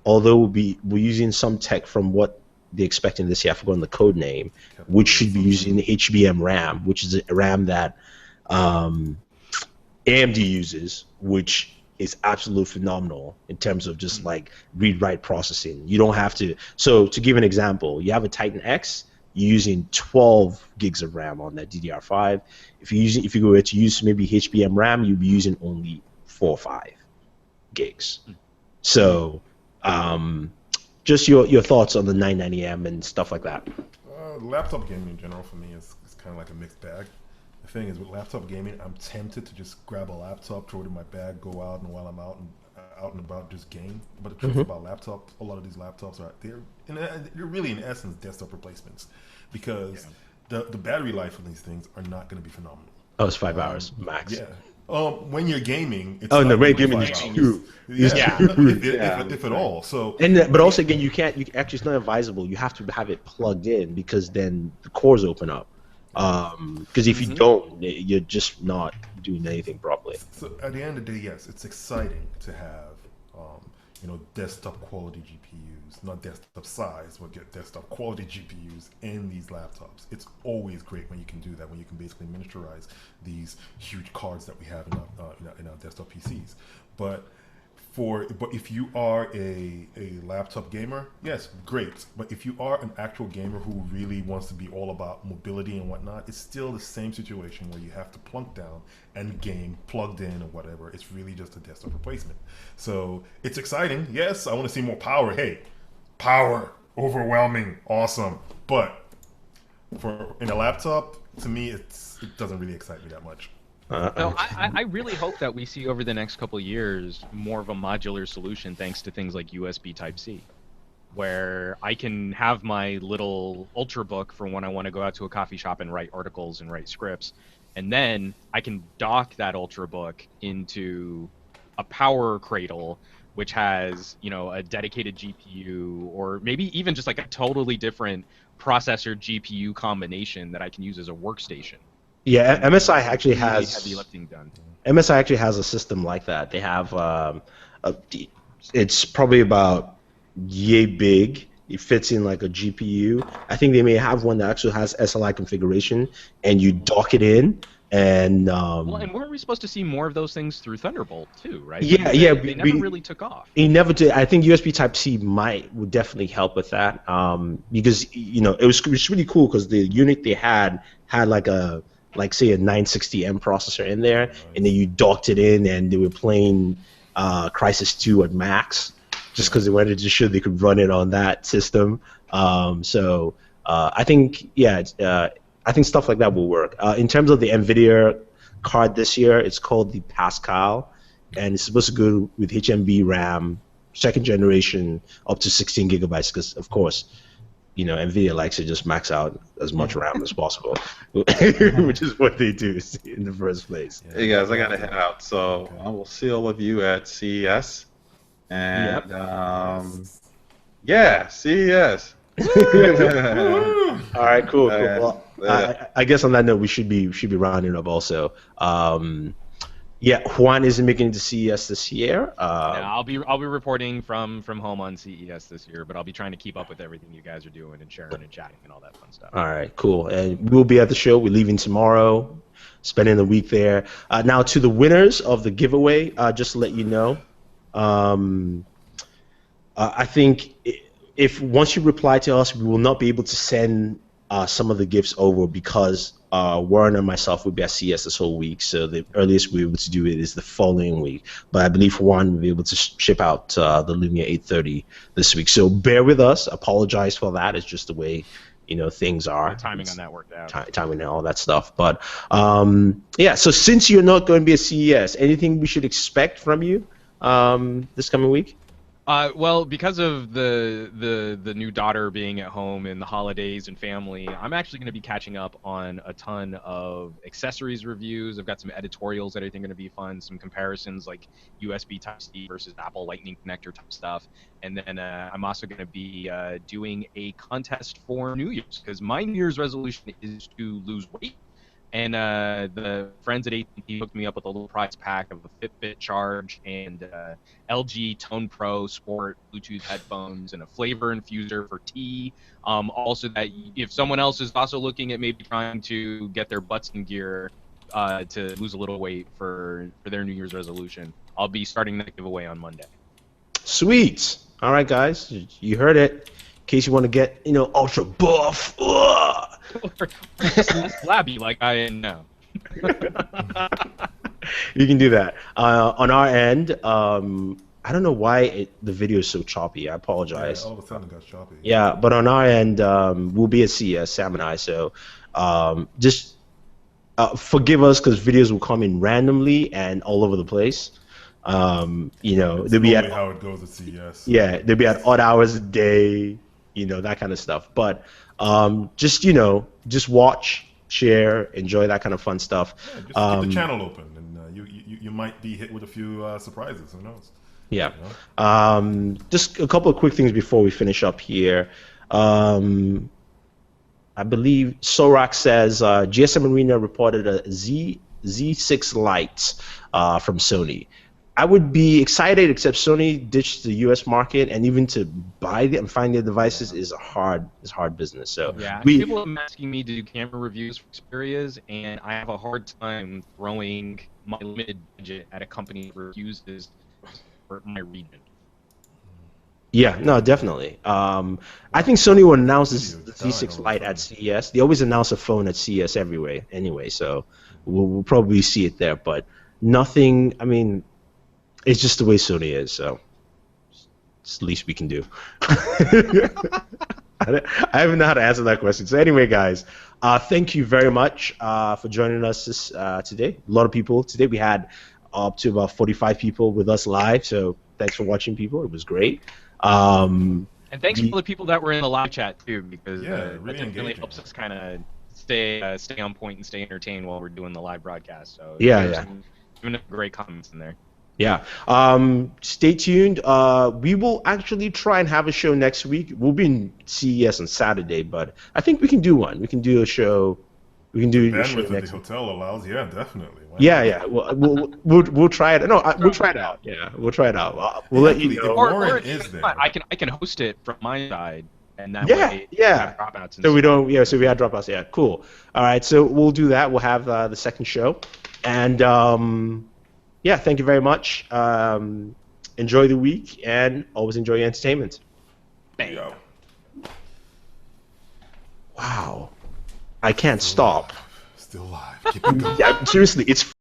although we're using some tech from what they're expecting this year. I've forgotten the code name, which should be using HBM RAM, which is a RAM that AMD uses, which is absolutely phenomenal in terms of just like read-write processing. You don't have to. So to give an example, you have a Titan X, you're using 12 gigs of RAM on that DDR5. If you were to use maybe HBM RAM, you'd be using only 4 or 5 gigs. So just your thoughts on the 990M and stuff like that. Laptop gaming in general for me is kind of like a mixed bag. The thing is with laptop gaming, I'm tempted to just grab a laptop, throw it in my bag, go out, and while I'm out and about, just game. But the truth about laptops, a lot of these laptops they're really in essence desktop replacements, because the battery life of these things are not going to be phenomenal. Oh, it's 5 hours max. Yeah. When you're gaming, it's when gaming is true. If at all. So, but also again, it's not advisable. You have to have it plugged in, because then the cores open up. Because if you don't, you're just not doing anything properly. So at the end of the day, yes, it's exciting to have desktop quality GPUs, not desktop size, but get desktop quality GPUs in these laptops. It's always great when you can do that, when you can basically miniaturize these huge cards that we have in our desktop PCs. But if you are a laptop gamer, yes, great. But if you are an actual gamer who really wants to be all about mobility and whatnot, it's still the same situation where you have to plunk down and game plugged in or whatever. It's really just a desktop replacement. So it's exciting. Yes, I want to see more power. Hey, power, overwhelming, awesome. But in a laptop, to me, it doesn't really excite me that much. No, I really hope that we see over the next couple of years more of a modular solution, thanks to things like USB Type-C, where I can have my little Ultrabook for when I want to go out to a coffee shop and write articles and write scripts, and then I can dock that Ultrabook into a power cradle, which has a dedicated GPU, or maybe even just like a totally different processor GPU combination that I can use as a workstation. Yeah, MSI actually Really has heavy lifting done. MSI actually has a system like that. They have it's probably about yay big. It fits in like a GPU. I think they may have one that actually has SLI configuration, and you dock it in, and Well, and weren't we supposed to see more of those things through Thunderbolt too, right? yeah, They never really took off. He never did. I think USB Type C would definitely help with that, because it was really cool because the unit they had like say a 960M processor in there, and then you docked it in, and they were playing Crysis 2 at max, just because they wanted to show they could run it on that system. So I think I think stuff like that will work. In terms of the NVIDIA card this year, it's called the Pascal, and it's supposed to go with HMB RAM, second generation, up to 16 gigabytes. Because of course, NVIDIA likes to just max out as much RAM as possible, which is what they do in the first place. Hey guys, I gotta head out, so I will see all of you at CES. And yeah, CES. All right, cool. All Well, I guess on that note, we should be rounding up also. Yeah, Juan isn't making it to CES this year. Yeah, I'll be reporting from home on CES this year, but I'll be trying to keep up with everything you guys are doing and sharing and chatting and all that fun stuff. All right, cool. And we'll be at the show. We're leaving tomorrow, spending the week there. Now to the winners of the giveaway, just to let you know, I think if once you reply to us, we will not be able to send some of the gifts over because Warren and myself will be at CES this whole week. So the earliest we're able to do it is the following week. But I believe Warren will be able to ship out the Lumia 830 this week. So bear with us. Apologize for that. It's just the way things are. The timing on that worked out. Timing and all that stuff. But yeah. So since you're not going to be at CES, anything we should expect from you this coming week? Well, because of the new daughter being at home and the holidays and family, I'm actually going to be catching up on a ton of accessories reviews. I've got some editorials that I think are going to be fun, some comparisons like USB Type-C versus Apple Lightning connector type stuff. And then I'm also going to be doing a contest for New Year's because my New Year's resolution is to lose weight. And the friends at AT&T hooked me up with a little prize pack of a Fitbit Charge and LG Tone Pro Sport Bluetooth headphones and a flavor infuser for tea. Also, that if someone else is also looking at maybe trying to get their butts in gear to lose a little weight for their New Year's resolution, I'll be starting that giveaway on Monday. Sweet. All right, guys, you heard it. In case you want to get ultra buff. Or less flabby like I am now. You can do that. On our end, I don't know why the video is so choppy. I apologize. Yeah, all of a sudden it got choppy. Yeah, but on our end, we'll be at CES, Sam and I. So just forgive us because videos will come in randomly and all over the place. They'll be at how it goes at CES. Yeah, they'll be at odd hours a day. That kind of stuff. But just watch, share, enjoy that kind of fun stuff. Yeah, just keep the channel open, and you might be hit with a few surprises. Who knows? Yeah. Just a couple of quick things before we finish up here. I believe Sorak says GSM Arena reported a Z6 Lite from Sony. I would be excited, except Sony ditched the U.S. market, and even to buy them and find their devices is hard business. So yeah, people are asking me to do camera reviews for Xperias, and I have a hard time throwing my limited budget at a company that refuses for my region. Yeah, no, definitely. I think Sony will announce the Z6 Lite at CES. They always announce a phone at CES anyway, so we'll probably see it there. But nothing. I mean. It's just the way Sony is, so it's the least we can do. I don't even know how to answer that question. So anyway, guys, thank you very much for joining us today. A lot of people today. We had up to about 45 people with us live, so thanks for watching, people. It was great. And thanks for the people that were in the live chat, too, because really that helps us kind of stay on point and stay entertained while we're doing the live broadcast. So yeah. Some great comments in there. Yeah. Stay tuned. We will actually try and have a show next week. We'll be in CES on Saturday, but I think we can do one. We can do a show We can do a show Bandwidth that next the week. hotel allows, yeah, definitely. Why Yeah, not? yeah. We'll try it. No, we'll try it out. Yeah, we'll try it out. We'll let you Actually, know. if Warren is there. I can host it from my side, and that Yeah, way yeah. have dropouts. And So we stuff. don't. Yeah. So we had dropouts. Yeah. Cool. All right. So we'll do that. We'll have the second show, and yeah. Thank you very much. Enjoy the week, and always enjoy your entertainment. Bang. Yo. Wow. I can't stop. Still alive. Keep it going. Yeah. Seriously, it's